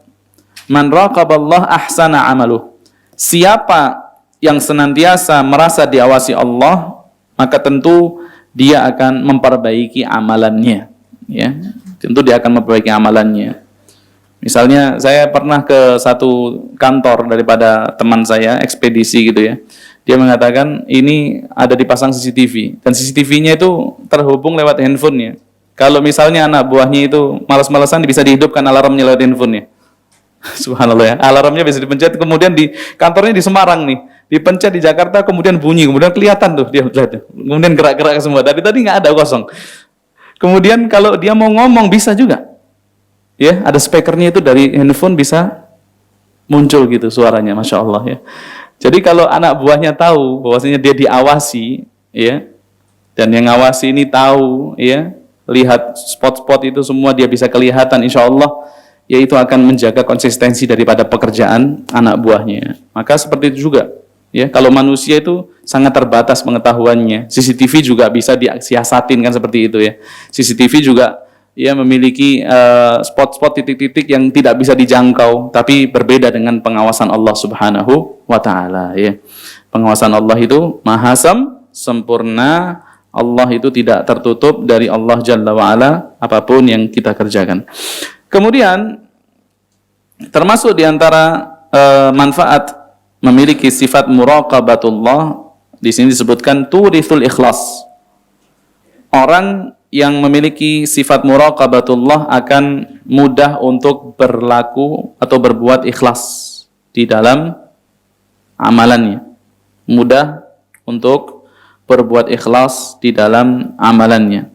man raqaballah ahsana amaluh. Siapa yang senantiasa merasa diawasi Allah, maka tentu dia akan memperbaiki amalannya, ya. Tentu dia akan memperbaiki amalannya. Misalnya saya pernah ke satu kantor daripada teman saya, ekspedisi gitu, ya. Dia mengatakan ini ada dipasang CCTV, dan CCTV-nya itu terhubung lewat handphonenya. Kalau misalnya anak buahnya itu malas-malasan, bisa dihidupkan alarmnya lewat handphonenya. Subhanallah, ya. Alarmnya bisa dipencet, kemudian di kantornya di Semarang nih, dipencet di Jakarta, kemudian bunyi, kemudian kelihatan tuh dia, kemudian gerak-gerak semua. Dari tadi nggak ada, kosong. Kemudian kalau dia mau ngomong bisa juga, ya, ada speakernya itu dari handphone bisa muncul gitu suaranya, masya Allah, ya. Jadi kalau anak buahnya tahu bahwasanya dia diawasi, ya, dan yang ngawasi ini tahu, ya, lihat spot-spot itu semua dia bisa kelihatan, insya Allah, ya, itu akan menjaga konsistensi daripada pekerjaan anak buahnya. Maka seperti itu juga, ya, kalau manusia itu sangat terbatas pengetahuannya. CCTV juga bisa disiasatin kan, seperti itu, ya. CCTV juga, ya, memiliki spot-spot, titik-titik yang tidak bisa dijangkau, tapi berbeda dengan pengawasan Allah Subhanahu wa taala, ya. Pengawasan Allah itu maha sempurna. Allah itu tidak tertutup dari Allah Jalla wa Ala apapun yang kita kerjakan. Kemudian termasuk di antara manfaat memiliki sifat muraqabatullah, di sini disebutkan turithul ikhlas. Orang yang memiliki sifat muraqabatullah akan mudah untuk berlaku atau berbuat ikhlas di dalam amalannya. Mudah untuk berbuat ikhlas di dalam amalannya.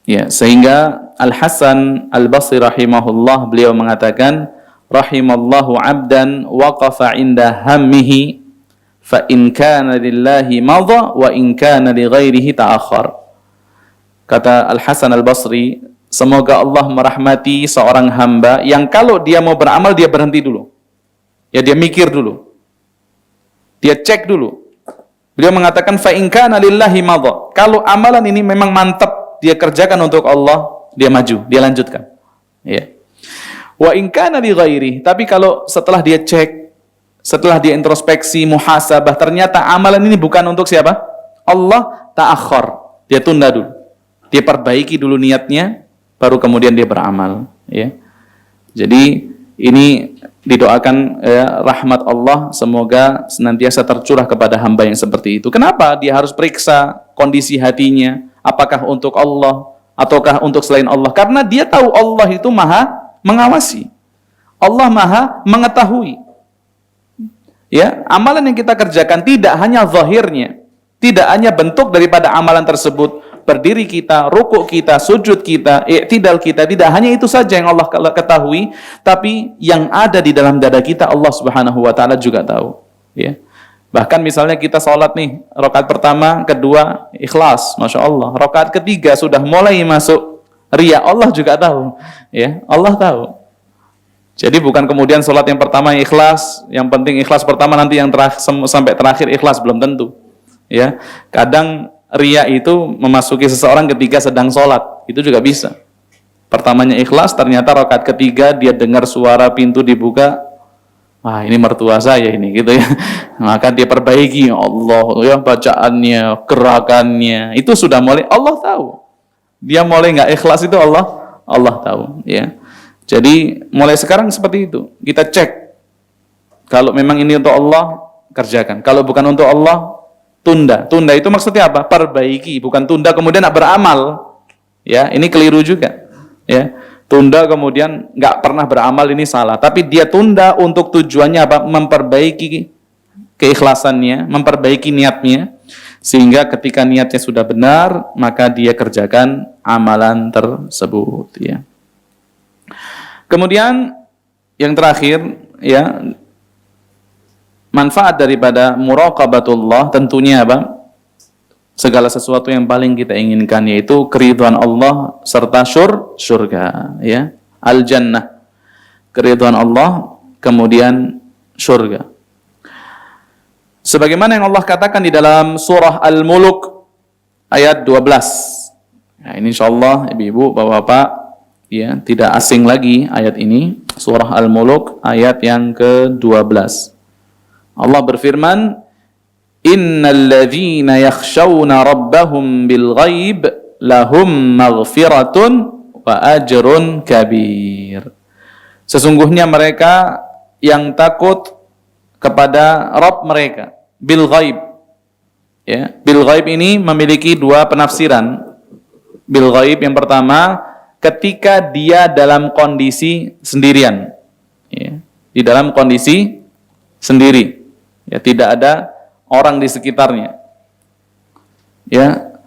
Ya, sehingga Al-Hasan Al-Basri rahimahullah, beliau mengatakan, rahimallahu 'abdan waqafa 'inda hammihi fa in kana lillahi madha wa in kana li ghairihi ta'akhkhar. Kata Al-Hasan Al-Basri, semoga Allah merahmati seorang hamba yang kalau dia mau beramal dia berhenti dulu. Ya, dia mikir dulu. Dia cek dulu. Beliau mengatakan fa in kana lillahi madha. Kalau amalan ini memang mantap dia kerjakan untuk Allah, dia maju, dia lanjutkan. Ya. Wa in kana li ghairihi. Tapi kalau setelah dia cek, setelah dia introspeksi, muhasabah, ternyata amalan ini bukan untuk siapa? Allah, ta'akhir. Dia tunda dulu. Dia perbaiki dulu niatnya, baru kemudian dia beramal. Ya. Jadi ini didoakan rahmat Allah semoga senantiasa tercurah kepada hamba yang seperti itu. Kenapa dia harus periksa kondisi hatinya? Apakah untuk Allah ataukah untuk selain Allah? Karena dia tahu Allah itu maha mengawasi. Allah maha mengetahui. Ya, amalan yang kita kerjakan tidak hanya zahirnya, tidak hanya bentuk daripada amalan tersebut, berdiri kita, rukuk kita, sujud kita, i'tidal kita, tidak hanya itu saja yang Allah ketahui, tapi yang ada di dalam dada kita Allah Subhanahu wa taala juga tahu, ya. Bahkan misalnya kita sholat nih, rakaat pertama, kedua ikhlas, Masya Allah. Rakaat ketiga sudah mulai masuk riya, Allah juga tahu. Ya, Allah tahu. Jadi bukan kemudian sholat yang pertama ikhlas, yang penting ikhlas pertama, nanti yang sampai terakhir ikhlas, belum tentu. Ya, kadang riya itu memasuki seseorang ketika sedang sholat, itu juga bisa. Pertamanya ikhlas, ternyata rakaat ketiga dia dengar suara pintu dibuka, wah ini mertua saya ini, gitu ya. Maka dia perbaiki, Allah, ya bacaannya, gerakannya, itu sudah mulai Allah tahu. Dia mulai nggak ikhlas itu Allah tahu, ya. Jadi mulai sekarang seperti itu, kita cek. Kalau memang ini untuk Allah, kerjakan. Kalau bukan untuk Allah, tunda. Tunda itu maksudnya apa? Perbaiki, bukan tunda kemudian nak beramal. Ya, ini keliru juga. Ya. Tunda kemudian nggak pernah beramal, ini salah. Tapi dia tunda untuk tujuannya apa? Memperbaiki keikhlasannya, memperbaiki niatnya, sehingga ketika niatnya sudah benar, maka dia kerjakan amalan tersebut. Ya. Kemudian yang terakhir, ya, manfaat daripada muraqabatullah tentunya apa? Segala sesuatu yang paling kita inginkan, yaitu keridhaan Allah serta surga, ya. Al-jannah, keridhaan Allah, kemudian surga. Sebagaimana yang Allah katakan di dalam surah Al-Mulk ayat 12. Nah, ini insyaallah ibu-ibu, bapak-bapak, ya, tidak asing lagi ayat ini, surah Al-Mulk ayat yang ke-12. Allah berfirman, innal ladzina yakhshawna rabbahum bil ghaib lahum maghfiratun wa ajrun kabir. Sesungguhnya mereka yang takut kepada Rabb mereka bil ghaib. Ya, bil ghaib ini memiliki dua penafsiran. Bil ghaib yang pertama, ketika dia dalam kondisi sendirian. Ya, di dalam kondisi sendiri. Ya, tidak ada orang di sekitarnya. Ya.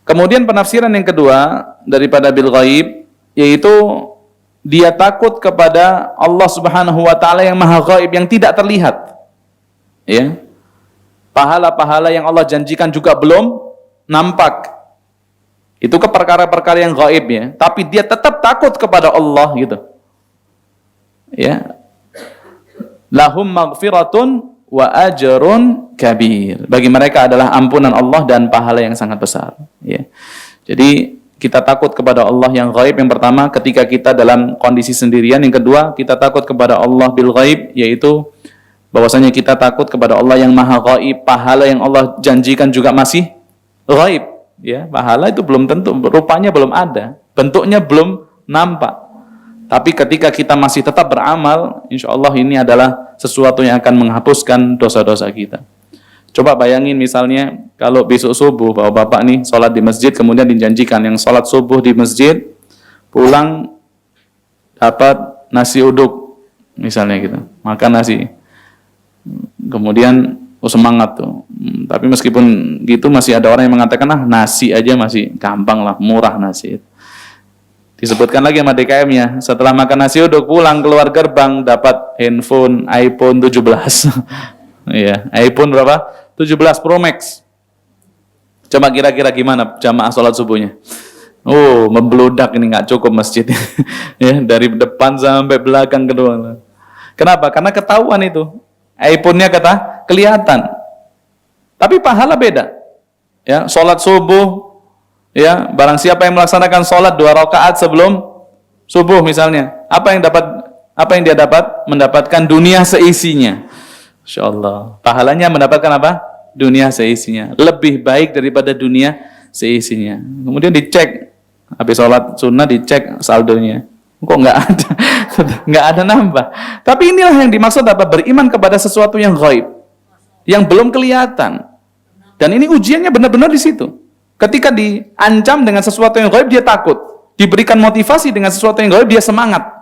Kemudian penafsiran yang kedua daripada bil ghaib, yaitu dia takut kepada Allah Subhanahu wa taala yang maha ghaib, yang tidak terlihat. Ya. Pahala-pahala yang Allah janjikan juga belum nampak. Itu ke perkara-perkara yang ghaib, ya, tapi dia tetap takut kepada Allah, gitu. Ya. Lahum maghfiratun wa ajrun kabir. Bagi mereka adalah ampunan Allah dan pahala yang sangat besar, ya. Jadi kita takut kepada Allah yang ghaib yang pertama ketika kita dalam kondisi sendirian, yang kedua kita takut kepada Allah bil ghaib, yaitu bahwasanya kita takut kepada Allah yang maha ghaib, pahala yang Allah janjikan juga masih ghaib, ya. Pahala itu belum tentu, rupanya belum ada, bentuknya belum nampak. Tapi ketika kita masih tetap beramal, insya Allah ini adalah sesuatu yang akan menghapuskan dosa-dosa kita. Coba bayangin misalnya kalau besok subuh bapak-bapak nih sholat di masjid, kemudian dijanjikan yang sholat subuh di masjid, pulang dapat nasi uduk misalnya gitu, makan nasi. Kemudian semangat tuh. Tapi meskipun gitu masih ada orang yang mengatakan, nasi aja masih gampang lah, murah nasi. Disebutkan lagi sama DKM-nya, setelah makan nasi uduk pulang keluar gerbang dapat handphone iPhone 17. Iya, iPhone berapa? 17 Pro Max. Coba kira-kira gimana jamaah sholat subuhnya? Oh, membludak ini, nggak cukup masjid. Ya, dari depan sampai belakang kedua. Kenapa? Karena ketahuan itu. iPhone-nya kelihatan. Tapi pahala beda. Ya, sholat subuh, ya, barang siapa yang melaksanakan sholat 2 rakaat sebelum subuh misalnya, apa yang dia dapat? Mendapatkan dunia seisinya. Masya Allah. Pahalanya mendapatkan apa? Dunia seisinya. Lebih baik daripada dunia seisinya. Kemudian dicek, habis sholat sunnah dicek saldonya. Kok nggak ada? Nggak ada nambah. Tapi inilah yang dimaksud apa? Beriman kepada sesuatu yang gaib, yang belum kelihatan. Dan ini ujiannya benar-benar di situ. Ketika diancam dengan sesuatu yang gaib, dia takut. Diberikan motivasi dengan sesuatu yang gaib, dia semangat.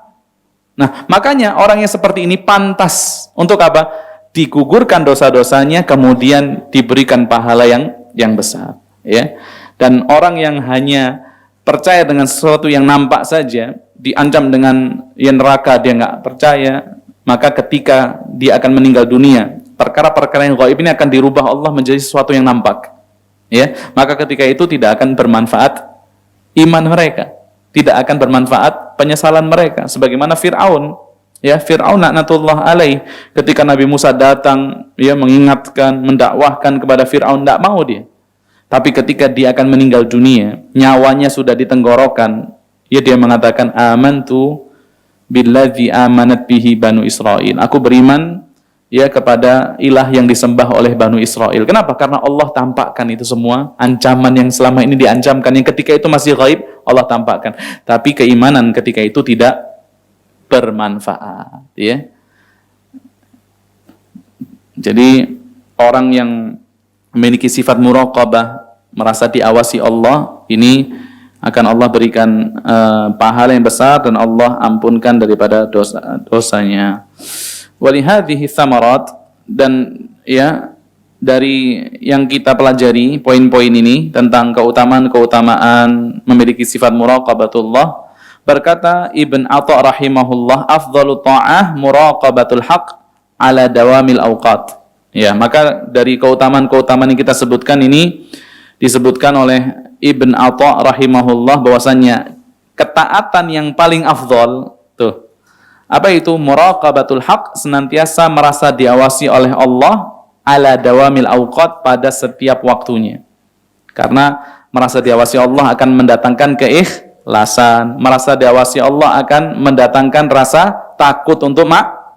Nah, makanya orang yang seperti ini pantas untuk apa? Digugurkan dosa-dosanya, kemudian diberikan pahala yang besar. Ya. Dan orang yang hanya percaya dengan sesuatu yang nampak saja, diancam dengan neraka, dia nggak percaya, maka ketika dia akan meninggal dunia, perkara-perkara yang gaib ini akan dirubah Allah menjadi sesuatu yang nampak. Ya, maka ketika itu tidak akan bermanfaat iman mereka, tidak akan bermanfaat penyesalan mereka. Sebagaimana Fir'aun, ya, Fir'aun laknatullah alaih, ketika Nabi Musa datang, ya, mengingatkan, mendakwahkan kepada Fir'aun, tidak mau dia. Tapi ketika dia akan meninggal dunia, nyawanya sudah ditenggorokan, ya, dia mengatakan, amantu billadzi amanat bihi Banu Israel. Aku beriman, ya, kepada ilah yang disembah oleh Banu Israel. Kenapa? Karena Allah tampakkan itu semua, ancaman yang selama ini diancamkan, yang ketika itu masih gaib, Allah tampakkan. Tapi keimanan ketika itu tidak bermanfaat, ya. Jadi orang yang memiliki sifat muraqabah, merasa diawasi Allah, ini akan Allah berikan pahala yang besar dan Allah ampunkan daripada dosanya. Walihadhihi thamarat, dan ya, dari yang kita pelajari poin-poin ini tentang keutamaan memiliki sifat muraqabatullah, berkata Ibn Atha rahimahullah, afdalu ta'ah muraqabatul haq ala dawamil awqat. Ya, maka dari keutamaan-keutamaan yang kita sebutkan ini disebutkan oleh Ibn Atha rahimahullah bahwasannya ketaatan yang paling afdal tuh, apa itu? Muraqabatul haq, senantiasa merasa diawasi oleh Allah ala dawamil awqat, pada setiap waktunya. Karena merasa diawasi Allah akan mendatangkan keikhlasan, merasa diawasi Allah akan mendatangkan rasa takut untuk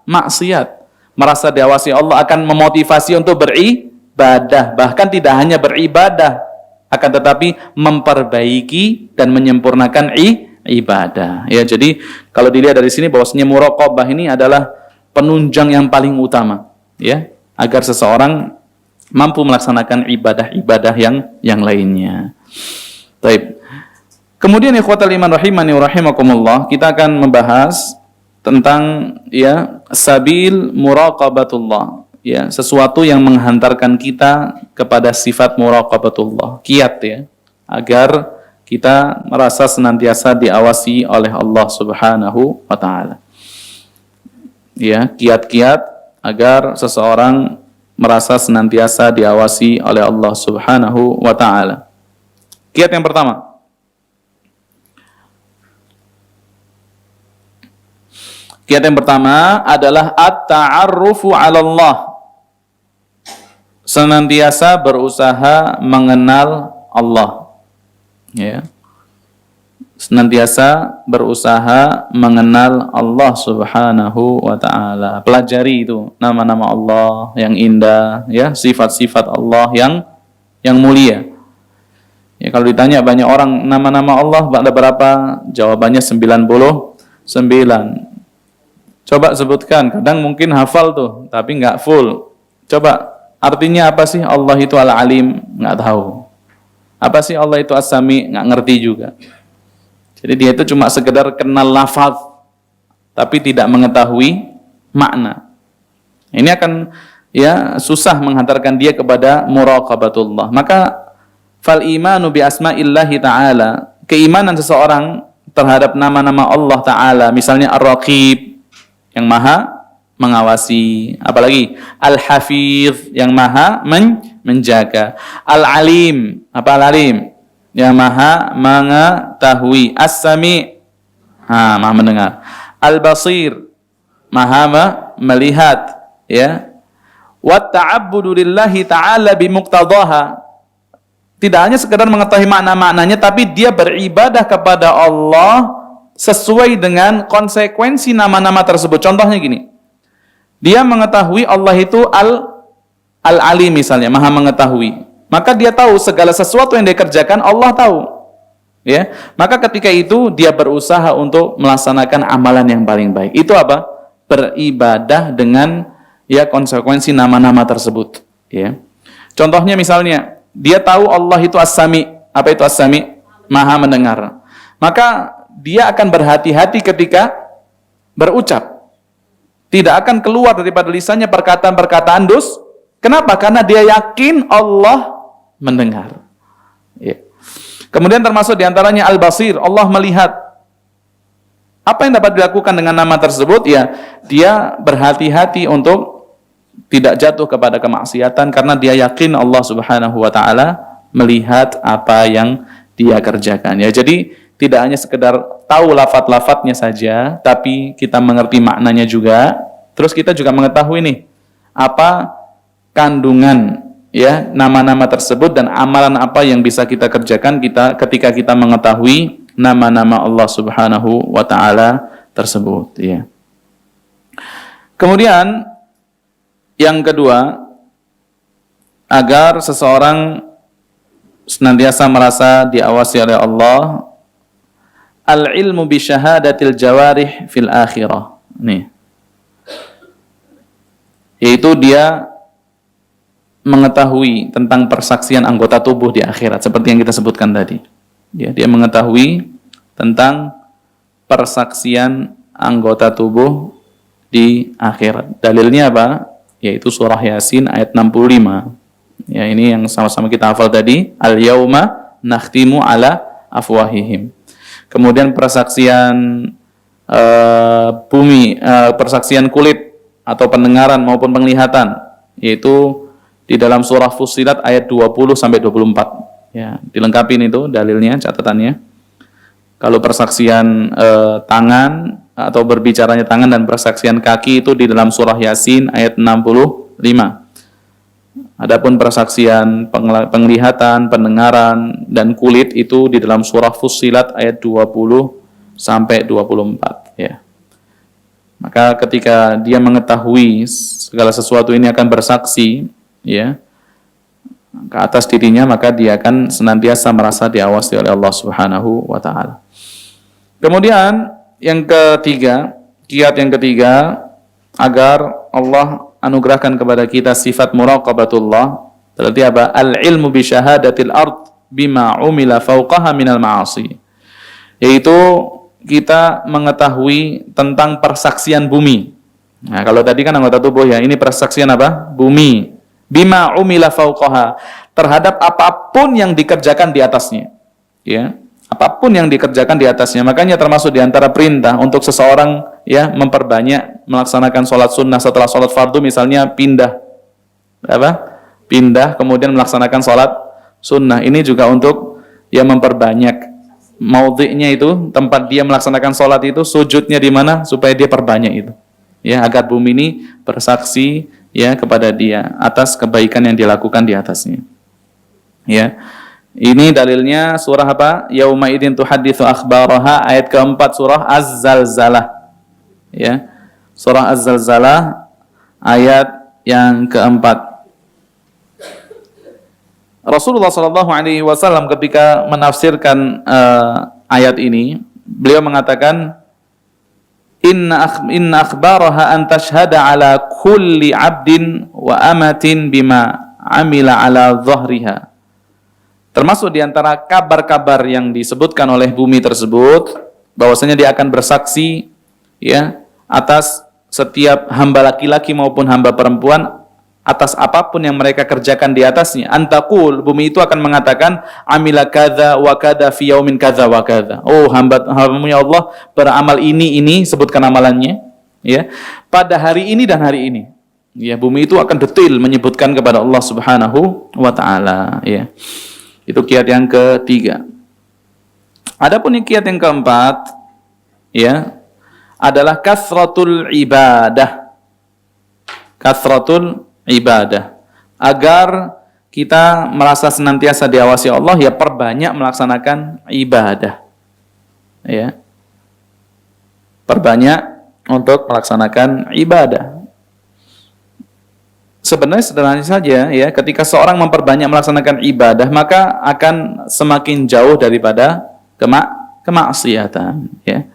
maksiat, merasa diawasi Allah akan memotivasi untuk beribadah, bahkan tidak hanya beribadah, akan tetapi memperbaiki dan menyempurnakan ibadah. Ya, jadi kalau dilihat dari sini bahwasanya muraqabah ini adalah penunjang yang paling utama, ya, agar seseorang mampu melaksanakan ibadah-ibadah yang lainnya. Baik. Kemudian ikhwatal iman rahimani wa rahimakumullah, kita akan membahas tentang, ya, sabil muraqabatullah, ya, sesuatu yang menghantarkan kita kepada sifat muraqabatullah, kiat, ya, agar kita merasa senantiasa diawasi oleh Allah Subhanahu wa ta'ala. Ya, kiat-kiat agar seseorang merasa senantiasa diawasi oleh Allah Subhanahu wa ta'ala. Kiat yang pertama, adalah at-ta'arrufu 'ala Allah. Senantiasa berusaha mengenal Allah. Ya. Senantiasa berusaha mengenal Allah Subhanahu wa ta'ala. Pelajari itu nama-nama Allah yang indah, ya, sifat-sifat Allah yang mulia. Ya, kalau ditanya banyak orang nama-nama Allah ada berapa? Jawabannya 99. Coba sebutkan, kadang mungkin hafal tuh, tapi nggak full. Coba, artinya apa sih Allah itu Al-Alim? Nggak tahu. Apa sih Allah itu As-Sami? Nggak ngerti juga. Jadi dia itu cuma sekedar kenal lafaz, tapi tidak mengetahui makna. Ini akan, ya, susah menghantarkan dia kepada muraqabatullah. Maka fal imanu bi asma'illahi ta'ala, keimanan seseorang terhadap nama-nama Allah Ta'ala, misalnya Ar-Raqib, yang maha mengawasi, apalagi Al-Hafiz, yang maha menjaga, Al-Alim, apa Al-Alim? Yang maha mengetahui, As-Sami', maha mendengar, Al-Basir, maha melihat, ya. Wa ta'abbudu lillahi ta'ala bimuqtadaha, tidak hanya sekedar mengetahui makna-maknanya, tapi dia beribadah kepada Allah sesuai dengan konsekuensi nama-nama tersebut. Contohnya gini, Dia mengetahui Allah itu Al-Ali misalnya, Maha mengetahui. Maka dia tahu segala sesuatu yang dia kerjakan, Allah tahu. Ya, maka ketika itu dia berusaha untuk melaksanakan amalan yang paling baik. Itu apa? Beribadah dengan ya konsekuensi nama-nama tersebut. Ya. Contohnya misalnya, dia tahu Allah itu As-Sami. Apa itu As-Sami? Maha mendengar. Maka dia akan berhati-hati ketika berucap. Tidak akan keluar daripada lisannya perkataan-perkataan Kenapa? Karena dia yakin Allah mendengar. Ya. Kemudian termasuk diantaranya Al-Basir, Allah melihat. Apa yang dapat dilakukan dengan nama tersebut? Ya, dia berhati-hati untuk tidak jatuh kepada kemaksiatan karena dia yakin Allah Subhanahu wa taala melihat apa yang dia kerjakan. Ya, jadi tidak hanya sekedar tahu lafaz-lafaznya saja, tapi kita mengerti maknanya juga. Terus kita juga mengetahui nih apa kandungan ya nama-nama tersebut dan amalan apa yang bisa kita kerjakan ketika kita mengetahui nama-nama Allah Subhanahu wa taala tersebut, ya. Kemudian yang kedua, agar seseorang senantiasa merasa diawasi oleh Allah, al-ilmu bi syahadatil jawarih fil akhirah. Nih. Yaitu dia mengetahui tentang persaksian anggota tubuh di akhirat seperti yang kita sebutkan tadi. Ya, dia mengetahui tentang persaksian anggota tubuh di akhirat. Dalilnya apa? Yaitu surah Yasin ayat 65. Ya, ini yang sama-sama kita hafal tadi, al-yauma nakhtimu ala afwahihim. Kemudian persaksian persaksian kulit atau pendengaran maupun penglihatan, yaitu di dalam surah Fussilat ayat 20 sampai 24. Ya, dilengkapi itu dalilnya, catatannya. Kalau persaksian tangan atau berbicaranya tangan dan persaksian kaki itu di dalam surah Yasin ayat 65. Adapun persaksian penglihatan, pendengaran dan kulit itu di dalam surah Fussilat ayat 20 sampai 24, ya. Maka ketika dia mengetahui segala sesuatu ini akan bersaksi, ya, ke atas dirinya, maka dia akan senantiasa merasa diawasi oleh Allah Subhanahu wa taala. Kemudian yang ketiga, kiat yang ketiga, agar Allah anugerahkan kepada kita sifat muraqabatullah. Berarti apa? Al-ilmu bi syahadatil ard bima umila fawqaha minal ma'asi. Yaitu kita mengetahui tentang persaksian bumi. Nah, kalau tadi kan anggota tubuh, ya, ini persaksian apa? Bumi. Bima umila fawqaha, terhadap apapun yang dikerjakan di atasnya. Ya. Apapun yang dikerjakan di atasnya. Makanya termasuk di antara perintah untuk seseorang, ya, memperbanyak melaksanakan sholat sunnah setelah sholat fardu, misalnya pindah kemudian melaksanakan sholat sunnah. Ini juga untuk ya memperbanyak maudhi'nya, itu tempat dia melaksanakan sholat itu, sujudnya di mana, supaya dia perbanyak itu, ya, agar bumi ini bersaksi, ya, kepada dia atas kebaikan yang dilakukan di atasnya. Ya. Ini dalilnya surah apa? Yauma idzin tuhadditsu akhbaraha, ayat keempat surah Az-Zalzalah. Ya. Surah Az-Zalzalah ayat yang keempat. Rasulullah sallallahu alaihi wasallam ketika menafsirkan ayat ini, beliau mengatakan, Inna akhbaraha an tashhada ala kulli abdin wa amatin bima amila ala dhahriha. Termasuk diantara kabar-kabar yang disebutkan oleh bumi tersebut, bahwasanya dia akan bersaksi, ya, atas setiap hamba laki-laki maupun hamba perempuan, atas apapun yang mereka kerjakan di atasnya. Antakul, bumi itu akan mengatakan, amila kadza wa kadza fi yaumin kadza wa kadza. Oh, hamba-Mu ya Allah beramal ini, sebutkan amalannya, ya, pada hari ini dan hari ini. Ya, bumi itu akan detail menyebutkan kepada Allah Subhanahu wa taala, ya. Itu kiat yang ketiga. Adapun kiat yang keempat, ya, adalah kasratul ibadah. Kasratul ibadah. Agar kita merasa senantiasa diawasi Allah, ya perbanyak melaksanakan ibadah. Ya. Perbanyak untuk melaksanakan ibadah. sebenarnya sederhana saja ya, ketika seorang memperbanyak melaksanakan ibadah maka akan semakin jauh daripada kemaksiatan ya.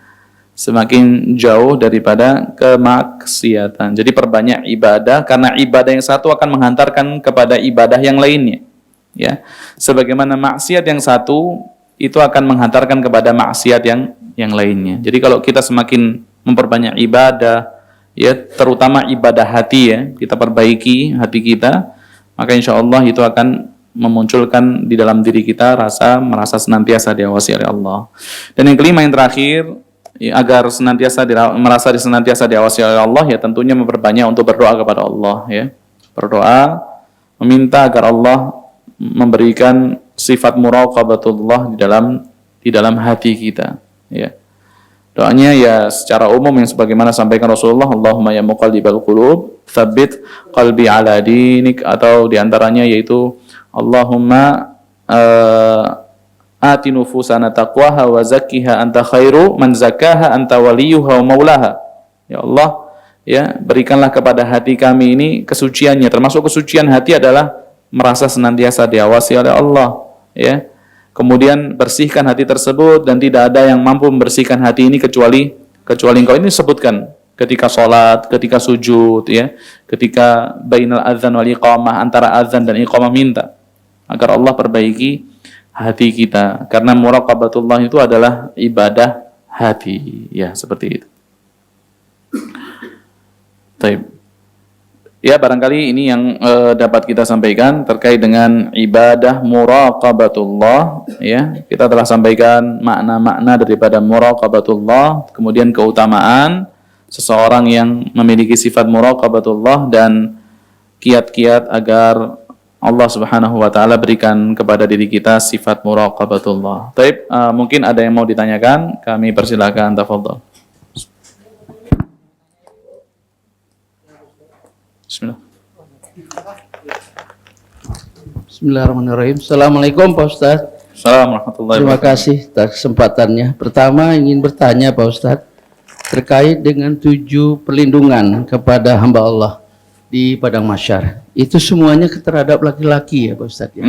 Semakin jauh daripada kemaksiatan. Jadi perbanyak ibadah karena ibadah yang satu akan menghantarkan kepada ibadah yang lainnya. Ya. Sebagaimana maksiat yang satu itu akan menghantarkan kepada maksiat yang lainnya. Jadi kalau kita semakin memperbanyak ibadah ya, terutama ibadah hati ya, kita perbaiki hati kita, maka insya Allah itu akan memunculkan di dalam diri kita merasa senantiasa diawasi oleh Allah. Dan yang kelima, yang terakhir, ya, agar merasa senantiasa diawasi oleh Allah ya, tentunya memperbanyak untuk berdoa kepada Allah ya. Berdoa meminta agar Allah memberikan sifat muraqabatullah di dalam hati kita ya. Doanya ya secara umum yang sebagaimana sampaikan Rasulullah, Allahumma ya muqallibal qulub tsabbit qalbi ala dinik, atau diantaranya yaitu Allahumma ati nufusana taqwaha wa zakkiha anta khairu man zakkaha anta waliyuha wa maulaha. Ya Allah, ya berikanlah kepada hati kami ini kesuciannya. Termasuk kesucian hati adalah merasa senantiasa diawasi oleh Allah ya. Kemudian bersihkan hati tersebut, dan tidak ada yang mampu membersihkan hati ini kecuali Engkau. Ini disebutkan ketika sholat, ketika sujud ya, ketika bainal adzan wal iqamah, antara azan dan iqamah, minta agar Allah perbaiki hati kita, karena muraqabatullah itu adalah ibadah hati ya, seperti itu. Baik. Ya, barangkali ini yang dapat kita sampaikan terkait dengan ibadah muraqabatullah ya. Kita telah sampaikan makna-makna daripada muraqabatullah, kemudian keutamaan seseorang yang memiliki sifat muraqabatullah, dan kiat-kiat agar Allah Subhanahu wa taala berikan kepada diri kita sifat muraqabatullah. Baik, mungkin ada yang mau ditanyakan, kami persilakan, tafadhol. Bismillah. Bismillahirrahmanirrahim. Assalamualaikum Pak Ustadz. Assalamualaikum. Terima kasih atas kesempatannya. Pertama ingin bertanya Pak Ustadz terkait dengan 7 perlindungan kepada hamba Allah di padang mahsyar. Itu semuanya terhadap laki-laki ya Pak Ustadz ya.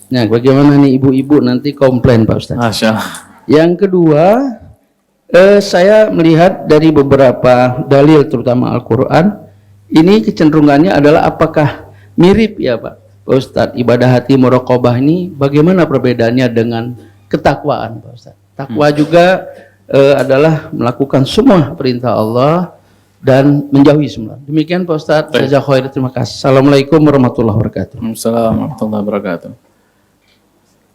Nah, bagaimana nih ibu-ibu nanti komplain Pak Ustadz? Masya Allah. Yang kedua, saya melihat dari beberapa dalil terutama Al-Quran, ini kecenderungannya adalah apakah mirip ya Pak Ustadz, ibadah hati muraqabah ini bagaimana perbedaannya dengan ketakwaan Pak Ustadz? Takwa juga adalah melakukan semua perintah Allah dan menjauhi semua. Demikian Pak Ustadz, jazakallahu khair, terima kasih. Assalamualaikum warahmatullahi wabarakatuh. Assalamualaikum warahmatullahi wabarakatuh.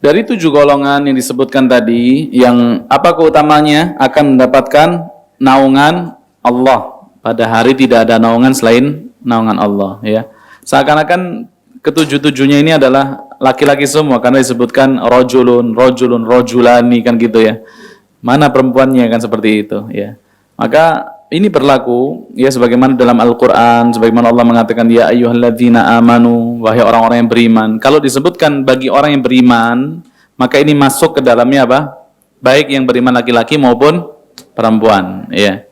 Dari 7 golongan yang disebutkan tadi, yang apa keutamanya? Akan mendapatkan naungan Allah. Pada hari tidak ada naungan selain naungan Allah ya. Seakan-akan ketujuh-tujuhnya ini adalah laki-laki semua, karena disebutkan rajulun, rajulani kan gitu ya. Mana perempuannya kan seperti itu ya. Maka ini berlaku ya sebagaimana dalam Al-Qur'an, sebagaimana Allah mengatakan ya ayyuhalladzina amanu, wahai orang-orang yang beriman. Kalau disebutkan bagi orang yang beriman, maka ini masuk ke dalamnya apa? Baik yang beriman laki-laki maupun perempuan ya.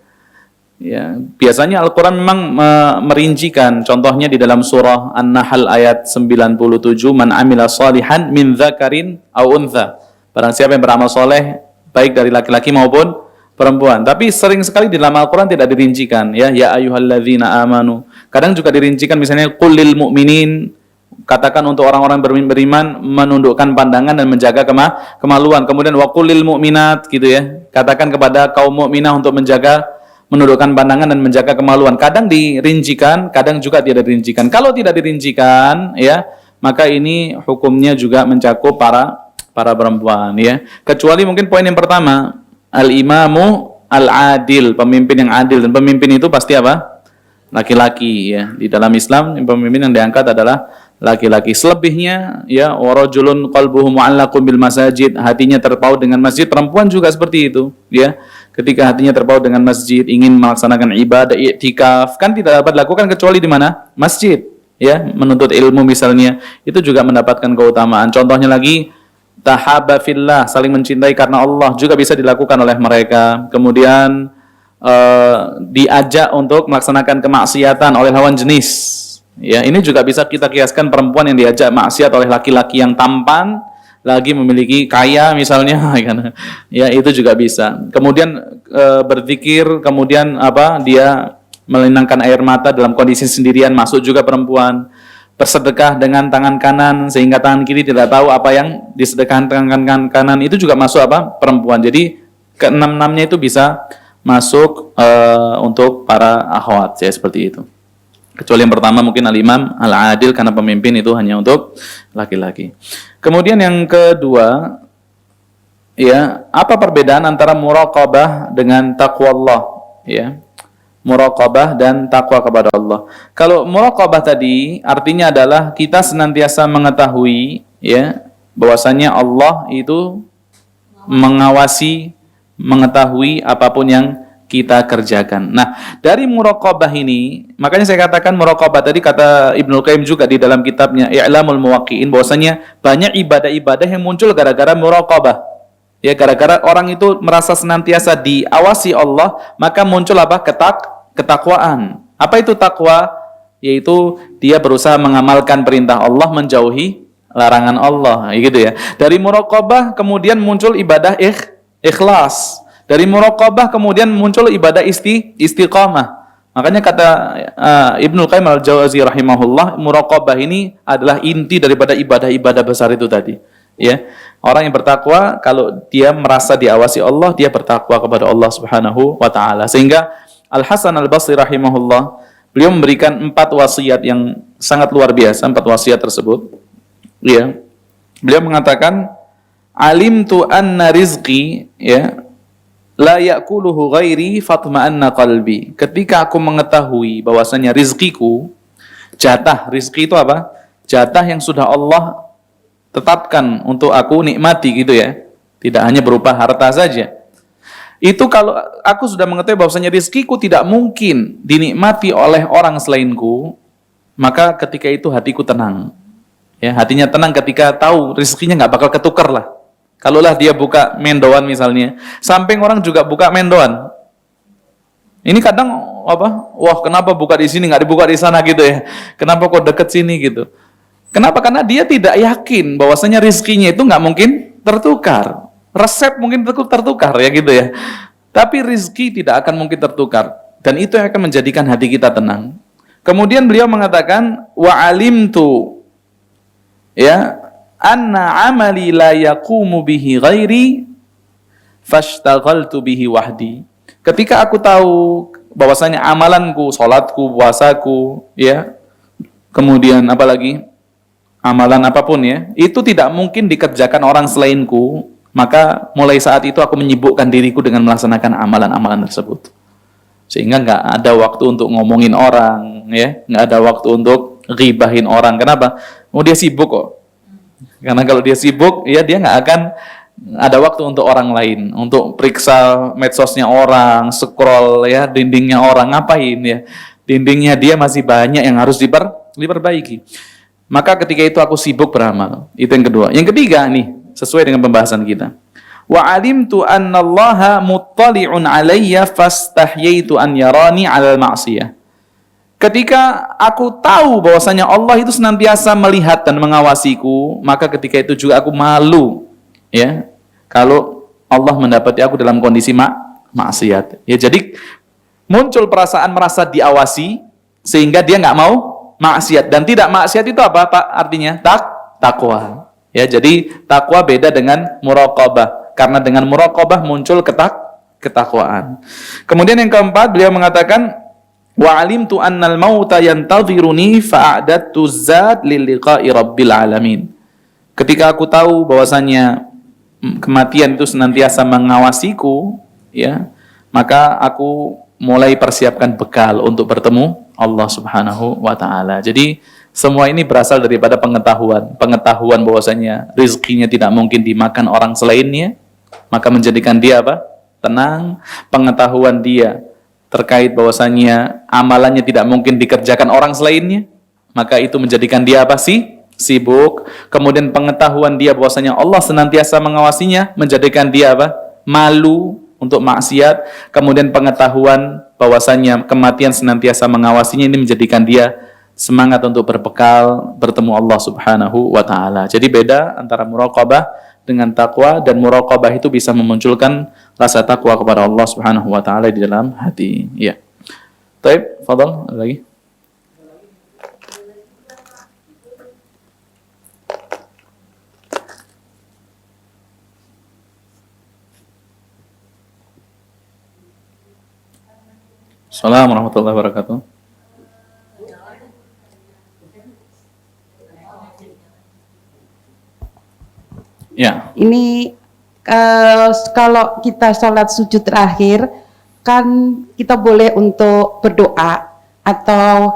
Ya, biasanya Al-Quran memang merincikan, contohnya di dalam surah An-Nahl ayat 97, man amila salihan min dzakarin aw untha. Barang siapa yang beramal soleh baik dari laki-laki maupun perempuan. Tapi sering sekali di dalam Al-Quran tidak dirincikan ya, ya ayyuhalladzina amanu. Kadang juga dirincikan, misalnya qul lil mu'minin, katakan untuk orang-orang beriman menundukkan pandangan dan menjaga kemaluan. Kemudian wa qul lil mu'minat gitu ya, katakan kepada kaum mukminah untuk menundukkan pandangan dan menjaga kemaluan. Kadang dirincikan, kadang juga tidak dirincikan. Kalau tidak dirincikan ya, maka ini hukumnya juga mencakup para perempuan ya. Kecuali mungkin poin yang pertama, al-imamu al-adil, pemimpin yang adil, dan pemimpin itu pasti apa? Laki-laki ya. Di dalam Islam pemimpin yang diangkat adalah laki-laki. Selebihnya ya, warajulun qalbuhu mu'allaqun bil masajid, hatinya terpaut dengan masjid. Perempuan juga seperti itu ya. Ketika hatinya terpaut dengan masjid, ingin melaksanakan ibadah i'tikaf, kan tidak dapat dilakukan kecuali di mana? Masjid ya. Menuntut ilmu misalnya, itu juga mendapatkan keutamaan. Contohnya lagi, tahaba fillah, saling mencintai karena Allah, juga bisa dilakukan oleh mereka. Kemudian diajak untuk melaksanakan kemaksiatan oleh lawan jenis Ya, ini juga bisa kita kiaskan perempuan yang diajak maksiat oleh laki-laki yang tampan, lagi memiliki kaya misalnya, ya itu juga bisa. Kemudian berzikir, kemudian dia melinangkan air mata dalam kondisi sendirian, masuk juga perempuan. Bersedekah dengan tangan kanan sehingga tangan kiri tidak tahu apa yang disedekahkan tangan kanan, itu juga masuk perempuan. Jadi keenam-enamnya itu bisa masuk untuk para akhwat, ya seperti itu. Kecuali yang pertama mungkin al-imam al-adil, karena pemimpin itu hanya untuk laki-laki. Kemudian yang kedua, ya, apa perbedaan antara muraqabah dengan taqwa Allah, ya? Muraqabah dan takwa kepada Allah. Kalau muraqabah tadi artinya adalah kita senantiasa mengetahui, ya, bahwasanya Allah itu mengawasi, mengetahui apapun yang kita kerjakan. Nah, dari muraqabah ini, makanya saya katakan muraqabah tadi, kata Ibnu Qayyim juga di dalam kitabnya I'lamul Muwaqqi'in, bahwasanya banyak ibadah-ibadah yang muncul gara-gara muraqabah. Ya, gara-gara orang itu merasa senantiasa diawasi Allah, maka muncul ketakwaan. Apa itu takwa? Yaitu dia berusaha mengamalkan perintah Allah, menjauhi larangan Allah, gitu ya. Dari muraqabah kemudian muncul ibadah ikhlas. Dari muraqabah kemudian muncul ibadah istiqamah. Makanya kata Ibnu Qayyim al-Jauzi rahimahullah, muraqabah ini adalah inti daripada ibadah-ibadah besar itu tadi. Ya, orang yang bertakwa, kalau dia merasa diawasi Allah, dia bertakwa kepada Allah Subhanahu wa taala. Sehingga Al-Hasan Al-Basri rahimahullah, beliau memberikan 4 wasiat yang sangat luar biasa, 4 wasiat tersebut. Ya. Beliau mengatakan, alimtu anna rizqi, ya, la ya'kuluhu ghairi fatma'anna qalbi. Ketika aku mengetahui bahwasanya rizkiku, jatah, rizki itu apa? Jatah yang sudah Allah tetapkan untuk aku nikmati, gitu ya. Tidak hanya berupa harta saja. Itu kalau aku sudah mengetahui bahwasanya rizkiku tidak mungkin dinikmati oleh orang selainku, maka ketika itu hatiku tenang. Ya, hatinya tenang ketika tahu rizkinya nggak bakal ketukar lah. Kalaulah dia buka mendoan misalnya, samping orang juga buka mendoan. Ini kadang wah kenapa buka di sini nggak dibuka di sana, gitu ya? Kenapa kok deket sini gitu? Kenapa? Karena dia tidak yakin bahwasanya rizkinya itu nggak mungkin tertukar. Resep mungkin tertukar, ya gitu ya. Tapi rizki tidak akan mungkin tertukar. Dan itu yang akan menjadikan hati kita tenang. Kemudian beliau mengatakan, wa alimtu, ya, anna amali la yaqumu bihi ghairi fashtaghaltu bihi wahdi. Ketika aku tahu bahwasanya amalanku, salatku, puasaku, ya, kemudian apalagi amalan apapun, ya, itu tidak mungkin dikerjakan orang selainku, maka mulai saat itu aku menyibukkan diriku dengan melaksanakan amalan-amalan tersebut. Sehingga nggak ada waktu untuk ngomongin orang, ya, nggak ada waktu untuk ghibahin orang. Kenapa? Dia sibuk kok. Karena kalau dia sibuk, ya dia nggak akan ada waktu untuk orang lain, untuk periksa medsosnya orang, scroll, ya, dindingnya orang, ngapain, ya. Dindingnya dia masih banyak yang harus diperbaiki. Maka ketika itu aku sibuk beramal. Itu yang kedua. Yang ketiga nih, sesuai dengan pembahasan kita. Wa alimtu annallaha muttali'un alayya fastahyaitu an yarani 'alal ma'siyah. Ketika aku tahu bahwasanya Allah itu senantiasa melihat dan mengawasiku, maka ketika itu juga aku malu, ya, kalau Allah mendapati aku dalam kondisi maksiat. Ya, jadi muncul perasaan merasa diawasi sehingga dia nggak mau maksiat. Dan tidak maksiat itu apa, Pak? Artinya takwa. Ya, jadi takwa beda dengan muraqabah. Karena dengan muraqabah muncul ketakwaan. Kemudian yang keempat, beliau mengatakan, wa alimtu annal mauta yantadhiruni fa'adattu zat lil liqa'i rabbil alamin. Ketika aku tahu bahwasanya kematian itu senantiasa mengawasiku, ya, maka aku mulai persiapkan bekal untuk bertemu Allah Subhanahu wa taala. Jadi semua ini berasal daripada pengetahuan bahwasanya rizkinya tidak mungkin dimakan orang selainnya, maka menjadikan dia tenang. Pengetahuan dia terkait bahwasanya amalannya tidak mungkin dikerjakan orang selainnya, maka itu menjadikan dia sibuk. Kemudian pengetahuan dia bahwasanya Allah senantiasa mengawasinya, menjadikan dia malu untuk maksiat. Kemudian pengetahuan bahwasanya kematian senantiasa mengawasinya, ini menjadikan dia semangat untuk berbekal bertemu Allah Subhanahu wa taala. Jadi beda antara muraqabah dengan takwa, dan muraqabah itu bisa memunculkan rasa takwa kepada Allah Subhanahu wa taala di dalam hati. Ya. Baik, fadhal, ada lagi? Assalamualaikum warahmatullahi wabarakatuh. Ya. Ini kalau kita sholat sujud terakhir, kan kita boleh untuk berdoa atau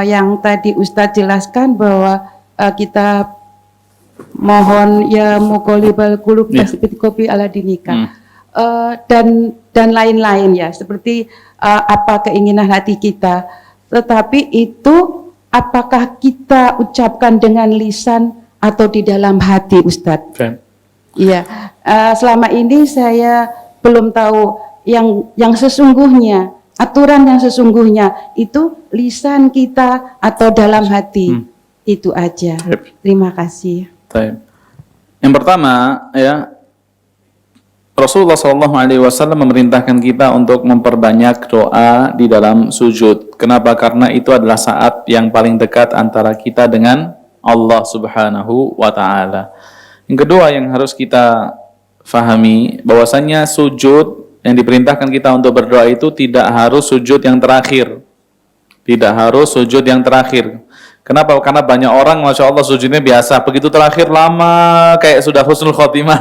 yang tadi Ustadz jelaskan bahwa kita mohon ya muqallibal qulub tasbit kopi ala dinika dan lain-lain ya, seperti apa keinginan hati kita. Tetapi itu apakah kita ucapkan dengan lisan atau di dalam hati, Ustadz? Iya, selama ini saya belum tahu yang sesungguhnya, aturan yang sesungguhnya itu lisan kita atau dalam hati. Itu aja. Terima kasih. Yang pertama ya, Rasulullah SAW memerintahkan kita untuk memperbanyak doa di dalam sujud. Kenapa? Karena itu adalah saat yang paling dekat antara kita dengan Allah Subhanahu wa taala. Yang kedua yang harus kita fahami, bahwasannya sujud yang diperintahkan kita untuk berdoa itu tidak harus sujud yang terakhir. Tidak harus sujud yang terakhir. Kenapa? Karena banyak orang Masya Allah sujudnya biasa, begitu terakhir lama kayak sudah husnul khotimah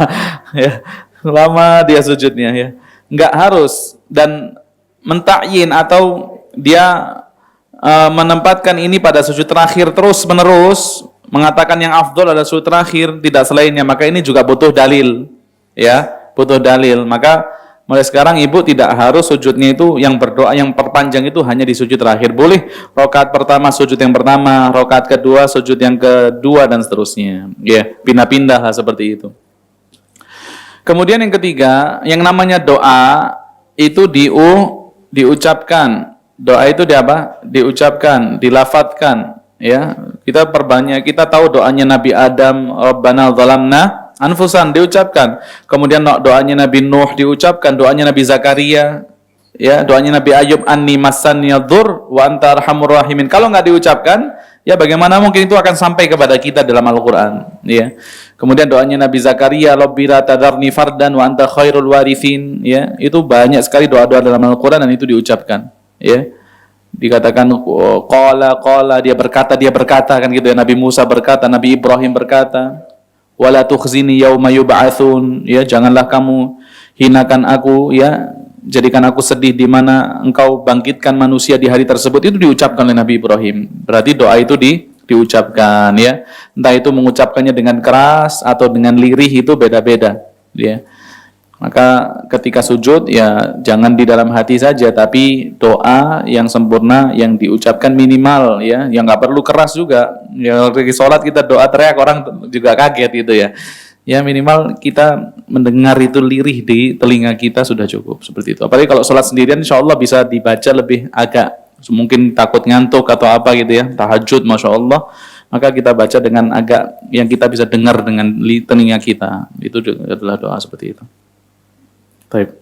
ya. Lama dia sujudnya ya. Enggak harus, dan mentakyin atau dia menempatkan ini pada sujud terakhir terus menerus, mengatakan yang afdol adalah sujud terakhir, tidak selainnya, maka ini juga butuh dalil ya, butuh dalil. Maka mulai sekarang ibu tidak harus sujudnya itu yang berdoa yang perpanjang itu hanya di sujud terakhir. Boleh rakaat pertama sujud yang pertama, rakaat kedua sujud yang kedua, dan seterusnya ya, pindah-pindah seperti itu. Kemudian yang ketiga, yang namanya doa itu diucapkan. Doa itu diucapkan, dilafatkan ya. Kita perbanyak, kita tahu doanya Nabi Adam, Rabbana zalamna anfusan, diucapkan. Kemudian doanya Nabi Nuh diucapkan, doanya Nabi Zakaria ya, doanya Nabi Ayub, anni massaniya dzur wa anta arhamur rahimin. Kalau nggak diucapkan, ya bagaimana mungkin itu akan sampai kepada kita dalam Al-Qur'an ya. Kemudian doanya Nabi Zakaria, Rabbi la tadarni fardan wa anta khairul warithin ya. Itu banyak sekali doa-doa dalam Al-Qur'an dan itu diucapkan ya. Dikatakan qala dia berkata kan gitu ya. Nabi Musa berkata, Nabi Ibrahim berkata, wala tukhzini yauma yub'atsun ya, janganlah kamu hinakan aku ya, jadikan aku sedih di mana engkau bangkitkan manusia di hari tersebut. Itu diucapkan oleh Nabi Ibrahim. Berarti doa itu diucapkan ya. Entah itu mengucapkannya dengan keras atau dengan lirih, itu beda-beda ya. Maka ketika sujud ya jangan di dalam hati saja, tapi doa yang sempurna yang diucapkan minimal ya, yang nggak perlu keras juga. Ya lagi sholat kita doa teriak orang juga kaget gitu ya. Ya minimal kita mendengar itu lirih di telinga kita sudah cukup, seperti itu. Apalagi kalau sholat sendirian, insya Allah bisa dibaca lebih agak, mungkin takut ngantuk atau apa gitu ya, tahajud Masya Allah, maka kita baca dengan agak yang kita bisa dengar dengan telinga kita. Itu adalah doa seperti itu. Baik.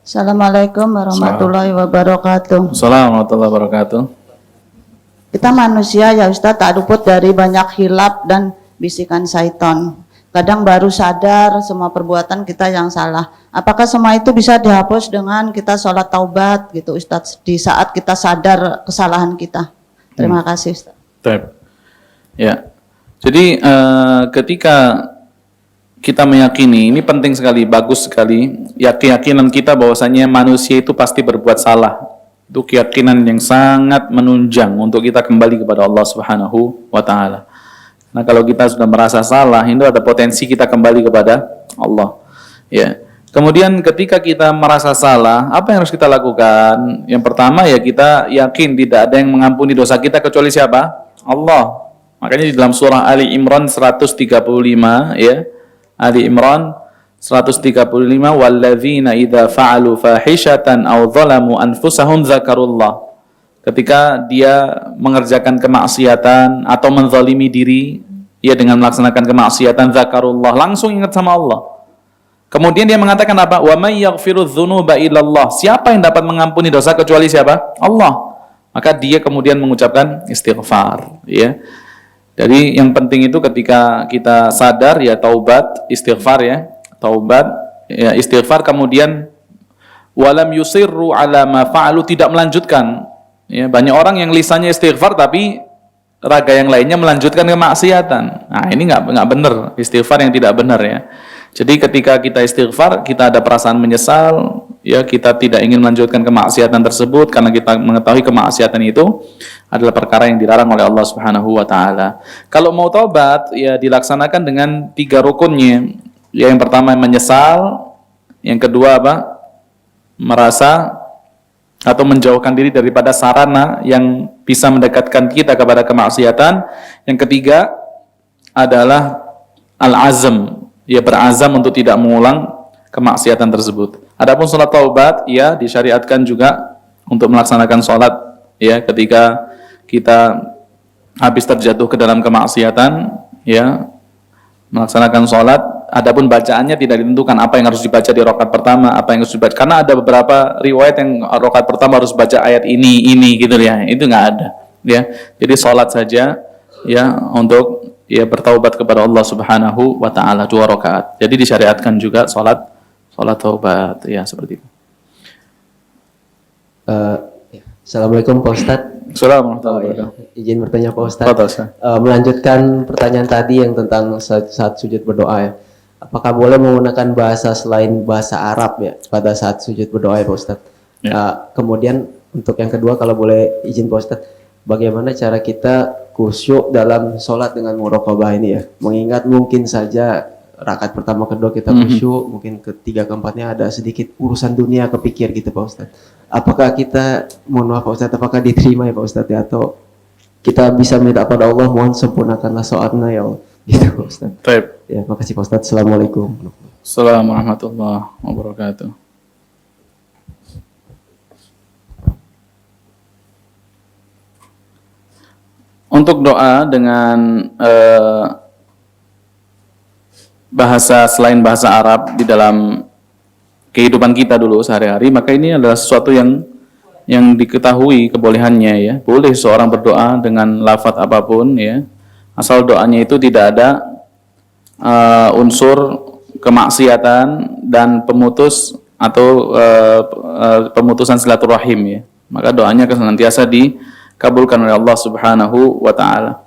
Assalamualaikum warahmatullahi wabarakatuh. Assalamualaikum warahmatullahi wabarakatuh. Kita manusia ya Ustadz, tak luput dari banyak hilap dan bisikan syaitan. Kadang baru sadar semua perbuatan kita yang salah. Apakah semua itu bisa dihapus dengan kita sholat taubat gitu Ustadz, di saat kita sadar kesalahan kita? Terima kasih Ustadz. Baik. Ya, jadi ketika kita meyakini, ini penting sekali, bagus sekali, keyakinan kita bahwasanya manusia itu pasti berbuat salah. Itu keyakinan yang sangat menunjang untuk kita kembali kepada Allah Subhanahu wa taala. Nah, kalau kita sudah merasa salah, itu ada potensi kita kembali kepada Allah. Ya. Kemudian ketika kita merasa salah, apa yang harus kita lakukan? Yang pertama ya kita yakin tidak ada yang mengampuni dosa kita kecuali siapa? Allah. Makanya di dalam surah Ali Imran 135 ya, Ali Imran 135 walladzina idza fa'alu fahishatan aw dhalamu anfusahum dzakarullah. Ketika dia mengerjakan kemaksiatan atau menzalimi diri, ya dengan melaksanakan kemaksiatan, zakarullah, langsung ingat sama Allah. Kemudian dia mengatakan apa? Wa may yaghfiru dzunuba illallah. Siapa yang dapat mengampuni dosa kecuali siapa? Allah. Maka dia kemudian mengucapkan istighfar, ya. Jadi yang penting itu ketika kita sadar ya taubat, istighfar ya. Taubat, ya istighfar, kemudian walam yusirru ala ma fa'alu, tidak melanjutkan. Ya, banyak orang yang lisannya istighfar tapi raga yang lainnya melanjutkan kemaksiatan. Nah, ini nggak benar, istighfar yang tidak benar ya. Jadi ketika kita istighfar, kita ada perasaan menyesal, ya kita tidak ingin melanjutkan kemaksiatan tersebut karena kita mengetahui kemaksiatan itu adalah perkara yang dilarang oleh Allah Subhanahu wa taala. Kalau mau taubat ya dilaksanakan dengan 3 rukunnya. Ya, yang pertama menyesal, yang kedua apa? Merasa atau menjauhkan diri daripada sarana yang bisa mendekatkan kita kepada kemaksiatan. Yang ketiga adalah al-azm, ia berazam untuk tidak mengulang kemaksiatan tersebut. Adapun salat taubat, ya disyariatkan juga untuk melaksanakan salat ya ketika kita habis terjatuh ke dalam kemaksiatan, ya melaksanakan salat. Adapun bacaannya tidak ditentukan apa yang harus dibaca di rakaat pertama, apa yang harus dibaca, karena ada beberapa riwayat yang rakaat pertama harus baca ayat ini gitu ya, itu nggak ada ya. Jadi sholat saja ya untuk ya bertaubat kepada Allah Subhanahu wa taala 2 rakaat. Jadi disyariatkan juga sholat taubat ya, seperti itu. Assalamualaikum Pak Ustadz. Assalamualaikum. Izin bertanya Pak Ustadz. Melanjutkan pertanyaan tadi yang tentang saat sujud berdoa ya. Apakah boleh menggunakan bahasa selain bahasa Arab ya pada saat sujud berdoa ya Pak Ustadz? Ya. Kemudian untuk yang kedua, kalau boleh izin Pak Ustadz, bagaimana cara kita khusyuk dalam sholat dengan muraqabah ini ya? Mengingat mungkin saja rakaat pertama kedua kita khusyuk, mungkin ketiga keempatnya ada sedikit urusan dunia kepikir gitu Pak Ustadz. Apakah kita, mohon maaf Pak Ustadz, apakah diterima ya Pak Ustadz ya, atau kita bisa minta pada Allah, mohon sempurnakanlah sholatnya ya Allah, gitu Pak Ustadz. Baik. Ya, makasih Pak Ustadz. Assalamualaikum. Assalamualaikum warahmatullahi wabarakatuh. Untuk doa dengan bahasa selain bahasa Arab di dalam kehidupan kita dulu sehari-hari, maka ini adalah sesuatu yang diketahui kebolehannya ya. Boleh seorang berdoa dengan lafaz apapun ya, asal doanya itu tidak ada unsur kemaksiatan dan pemutus atau pemutusan silaturahim ya. Maka doanya senantiasa dikabulkan oleh Allah Subhanahu wa taala.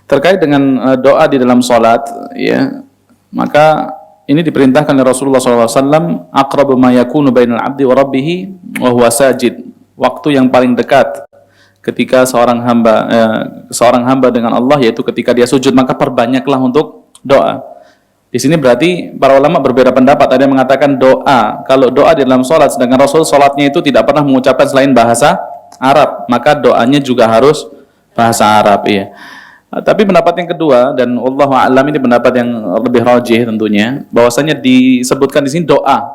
Terkait dengan doa di dalam salat ya, maka ini diperintahkan oleh Rasulullah SAW, aqrabu ma yakunu bainal abdi wa rabbih wa huwa sajid. Waktu yang paling dekat ketika seorang hamba dengan Allah yaitu ketika dia sujud, maka perbanyaklah untuk doa. Di sini berarti para ulama berbeda pendapat. Ada yang mengatakan doa, kalau doa di dalam salat, sedangkan Rasul salatnya itu tidak pernah mengucapkan selain bahasa Arab, maka doanya juga harus bahasa Arab ya. Tapi pendapat yang kedua, dan wallahu a'lam, ini pendapat yang lebih rajih tentunya, bahwasanya disebutkan di sini doa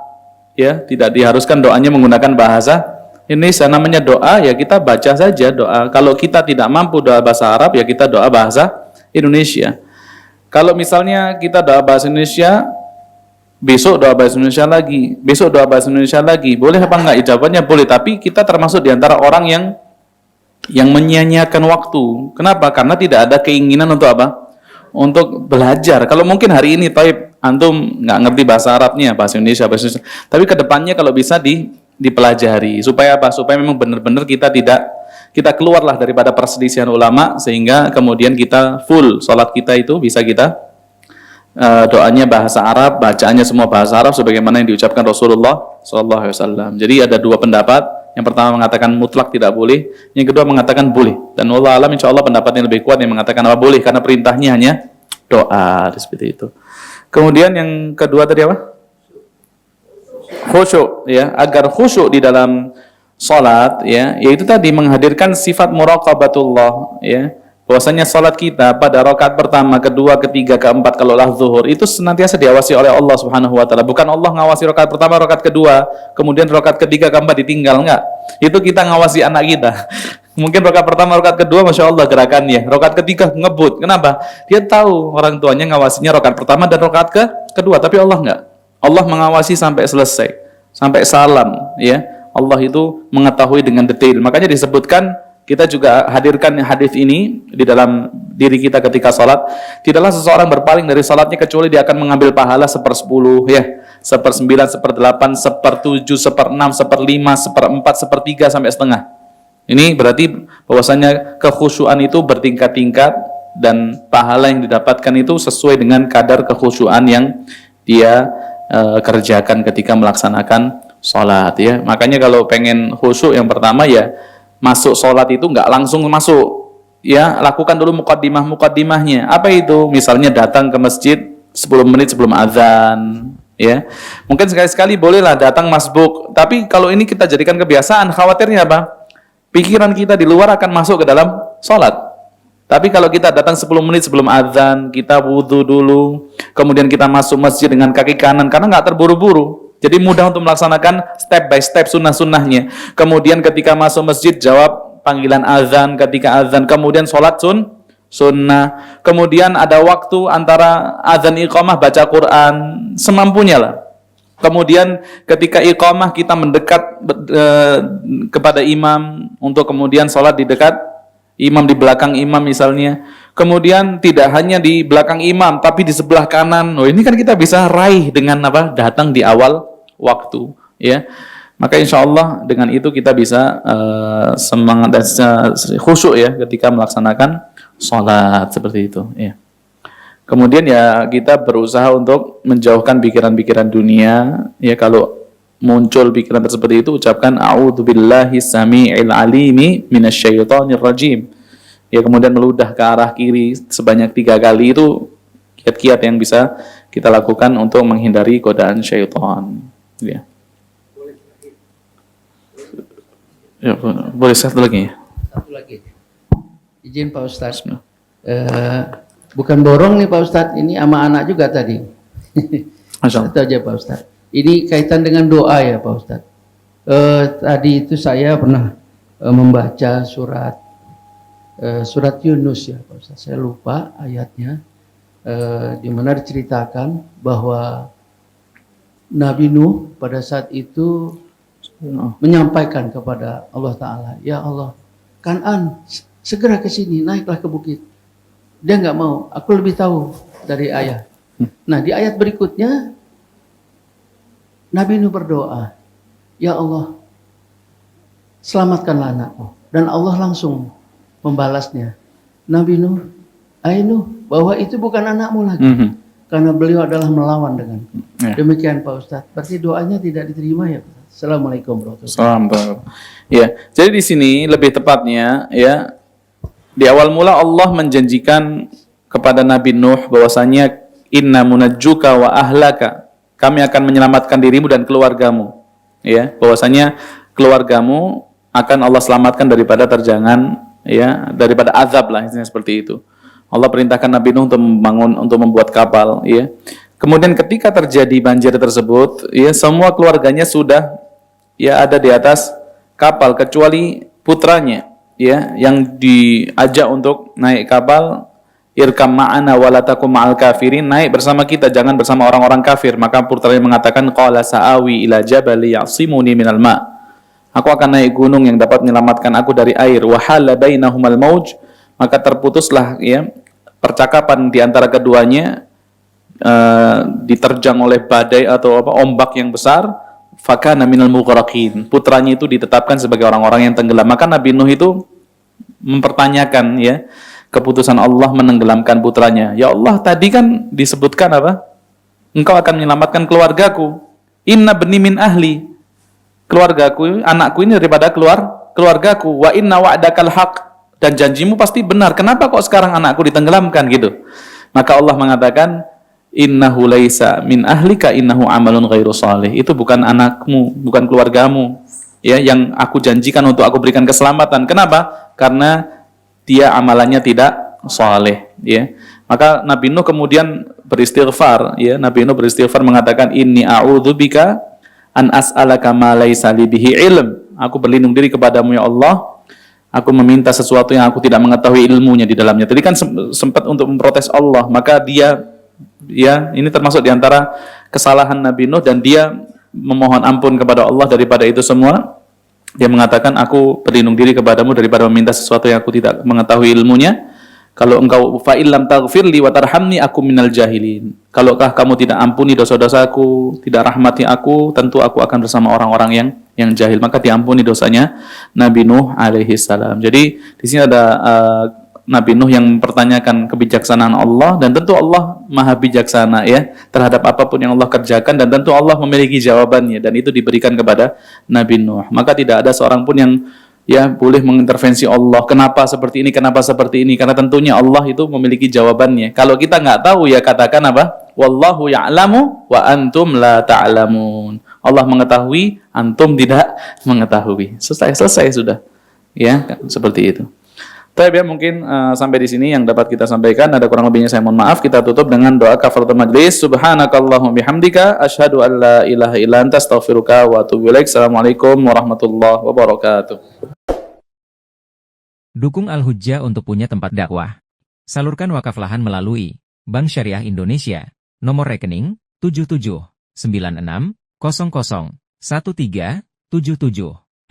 ya, tidak diharuskan doanya menggunakan bahasa Indonesia. Namanya doa ya kita baca saja doa. Kalau kita tidak mampu doa bahasa Arab ya kita doa bahasa Indonesia. Kalau misalnya kita doa bahasa Indonesia, besok doa bahasa Indonesia lagi, besok doa bahasa Indonesia lagi, boleh apa enggak? Jawabannya boleh, tapi kita termasuk di antara orang yang menyia-nyiakan waktu. Kenapa? Karena tidak ada keinginan untuk apa? Untuk belajar. Kalau mungkin hari ini taib antum nggak ngerti bahasa Arabnya, bahasa Indonesia. Tapi kedepannya kalau bisa dipelajari. Supaya apa? Supaya memang benar-benar kita keluarlah daripada perselisihan ulama, sehingga kemudian kita full salat kita itu bisa kita doanya bahasa Arab, bacaannya semua bahasa Arab sebagaimana yang diucapkan Rasulullah SAW. Jadi ada 2 pendapat. Yang pertama mengatakan mutlak tidak boleh, yang kedua mengatakan boleh. Dan wallahu alam, insya Allah pendapat yang lebih kuat yang mengatakan apa boleh, karena perintahnya hanya doa seperti itu. Kemudian yang kedua tadi apa? Khusyuk ya, agar khusyuk di dalam salat ya, yaitu tadi menghadirkan sifat muraqabatullah ya, bahwasanya salat kita pada rakaat pertama, kedua, ketiga, keempat kalau lah zuhur itu senantiasa diawasi oleh Allah Subhanahu wa taala. Bukan Allah ngawasi rakaat pertama, rakaat kedua, kemudian rakaat ketiga, keempat ditinggal, enggak. Itu kita ngawasi anak kita. Mungkin rakaat pertama, rakaat kedua Masya Allah gerakannya, rakaat ketiga ngebut. Kenapa? Dia tahu orang tuanya ngawasinya rakaat pertama dan rakaat kedua, tapi Allah enggak. Allah mengawasi sampai selesai, sampai salam, ya. Allah itu mengetahui dengan detail. Makanya disebutkan, kita juga hadirkan hadis ini di dalam diri kita ketika salat. Tidaklah seseorang berpaling dari salatnya kecuali dia akan mengambil pahala 1/10, ya, 1/9, 1/8, 1/7, 1/6, 1/5, 1/4, 1/3 sampai setengah. Ini berarti bahwasanya kekhusyuan itu bertingkat-tingkat dan pahala yang didapatkan itu sesuai dengan kadar kekhusyuan yang dia kerjakan ketika melaksanakan salat, ya. Makanya kalau pengen khusyuk yang pertama ya masuk sholat itu nggak langsung masuk, ya, lakukan dulu muqaddimahnya. Apa itu? Misalnya datang ke masjid 10 menit sebelum azan, ya. Mungkin sekali-sekali bolehlah datang masbuk, tapi kalau ini kita jadikan kebiasaan, khawatirnya apa? Pikiran kita di luar akan masuk ke dalam sholat. Tapi kalau kita datang 10 menit sebelum azan, kita wudhu dulu, kemudian kita masuk masjid dengan kaki kanan, karena nggak terburu-buru. Jadi mudah untuk melaksanakan step by step sunnah-sunnahnya. Kemudian ketika masuk masjid jawab panggilan azan ketika azan. Kemudian sholat sunnah. Kemudian ada waktu antara azan iqamah baca Quran semampunya lah. Kemudian ketika iqamah kita mendekat kepada imam untuk kemudian sholat di dekat imam, di belakang imam misalnya. Kemudian tidak hanya di belakang imam tapi di sebelah kanan. Oh, ini kan kita bisa raih dengan apa? Datang di awal waktu, ya. Maka insya Allah dengan itu kita bisa semangat dan khusyuk, ya, ketika melaksanakan sholat seperti itu, ya. Kemudian ya kita berusaha untuk menjauhkan pikiran-pikiran dunia, ya. Kalau muncul pikiran seperti itu ucapkan a'udzubillahi samii'il alimi minasyaitonir rajim, ya. Kemudian meludah ke arah kiri sebanyak 3 kali. Itu kiat-kiat yang bisa kita lakukan untuk menghindari godaan syaitan, ya. Ya, boleh satu lagi, ya? Satu lagi. Izin Pak Ustadz. Bukan borong nih Pak Ustadz, ini sama anak juga tadi. Satu aja Pak Ustadz. Ini kaitan dengan doa ya Pak Ustadz. Tadi itu saya pernah membaca surat Yunus ya Pak Ustadz. Saya lupa ayatnya, di mana diceritakan bahwa Nabi Nuh pada saat itu menyampaikan kepada Allah Ta'ala, ya Allah, Kan'an segera ke sini, naiklah ke bukit. Dia nggak mau, aku lebih tahu dari ayah. Nah di ayat berikutnya Nabi Nuh berdoa, ya Allah, selamatkanlah anakku. Dan Allah langsung membalasnya, Nabi Nuh, Nuh, bahwa itu bukan anakmu lagi, karena beliau adalah melawan denganku. Demikian Pak Ustadz. Berarti doanya tidak diterima ya Pak. Assalamualaikum warahmatullahi wabarakatuh. Ya, jadi di sini lebih tepatnya, ya, di awal mula Allah menjanjikan kepada Nabi Nuh bahwasanya inna munajjuka wa ahlaka, kami akan menyelamatkan dirimu dan keluargamu, ya, bahwasanya keluargamu akan Allah selamatkan daripada terjangan, ya, daripada azab lah, istilahnya seperti itu. Allah perintahkan Nabi Nuh untuk membuat kapal, ya. Kemudian ketika terjadi banjir tersebut, ya, semua keluarganya sudah, ya, ada di atas kapal kecuali putranya, ya, yang diajak untuk naik kapal, irkam ma'ana walatakum ma'al kafirin, naik bersama kita, jangan bersama orang-orang kafir. Maka putranya mengatakan, qala sa'awi ila jabali ya'simuni minal ma', aku akan naik gunung yang dapat menyelamatkan aku dari air. Wa hala bainahumal mauj, maka terputuslah, ya, percakapan di antara keduanya, diterjang oleh badai atau ombak yang besar. Fakana minal mughraqin, putranya itu ditetapkan sebagai orang-orang yang tenggelam. Maka Nabi Nuh itu mempertanyakan, ya, keputusan Allah menenggelamkan putranya. Ya Allah, tadi kan disebutkan apa? Engkau akan menyelamatkan keluargaku. Inna bani min ahli, keluargaku, anakku ini daripada keluargaku. Wa inna wa'dakal haq, dan janjimu pasti benar. Kenapa kok sekarang anakku ditenggelamkan gitu? Maka Allah mengatakan, innahu laisa min ahlika innahu amalun ghairu salih. Itu bukan anakmu, bukan keluargamu, ya, yang aku janjikan untuk aku berikan keselamatan. Kenapa? Karena dia amalannya tidak saleh, ya. Maka Nabi Nuh kemudian beristighfar, ya. Nabi Nuh beristighfar mengatakan, inni a'udzubika an as'alaka ma laisa li bihi ilm. Aku berlindung diri kepadamu ya Allah. Aku meminta sesuatu yang aku tidak mengetahui ilmunya di dalamnya. Tadi kan sempat untuk memprotes Allah, maka dia, ya, ini termasuk diantara kesalahan Nabi Nuh, dan dia memohon ampun kepada Allah daripada itu semua. Dia mengatakan, aku berlindung diri kepadamu daripada meminta sesuatu yang aku tidak mengetahui ilmunya. Kalau engkau fa'illam taghfirli wa tarhamni aku minal jahilin. Kalaukah kamu tidak ampuni dosa-dosaku, tidak rahmati aku, tentu aku akan bersama orang-orang yang jahil. Maka diampuni dosanya Nabi Nuh alaihi salam. Jadi di sini ada Nabi Nuh yang mempertanyakan kebijaksanaan Allah, dan tentu Allah maha bijaksana, ya, terhadap apapun yang Allah kerjakan, dan tentu Allah memiliki jawabannya, dan itu diberikan kepada Nabi Nuh. Maka tidak ada seorang pun yang, ya, boleh mengintervensi Allah, kenapa seperti ini, karena tentunya Allah itu memiliki jawabannya. Kalau kita nggak tahu, ya katakan apa? Wallahu ya'lamu wa antum la ta'lamun. Allah mengetahui, antum tidak mengetahui. Selesai sudah. Ya, seperti itu. Baik, ya, mungkin sampai di sini yang dapat kita sampaikan. Ada kurang lebihnya saya mohon maaf. Kita tutup dengan doa kafaratul majlis. Subhanakallahumma bihamdika asyhadu an la ilaha illa anta astaghfiruka wa atubu ilaik. Assalamualaikum warahmatullahi wabarakatuh. Dukung Al-Hujjah untuk punya tempat dakwah. Salurkan wakaf lahan melalui Bank Syariah Indonesia. Nomor rekening 7796001377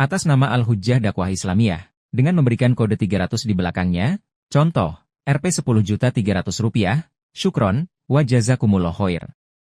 atas nama Al-Hujjah Dakwah Islamiyah. Dengan memberikan kode 300 di belakangnya, contoh, Rp 10.300.000, syukron, wa jazakumullah khair.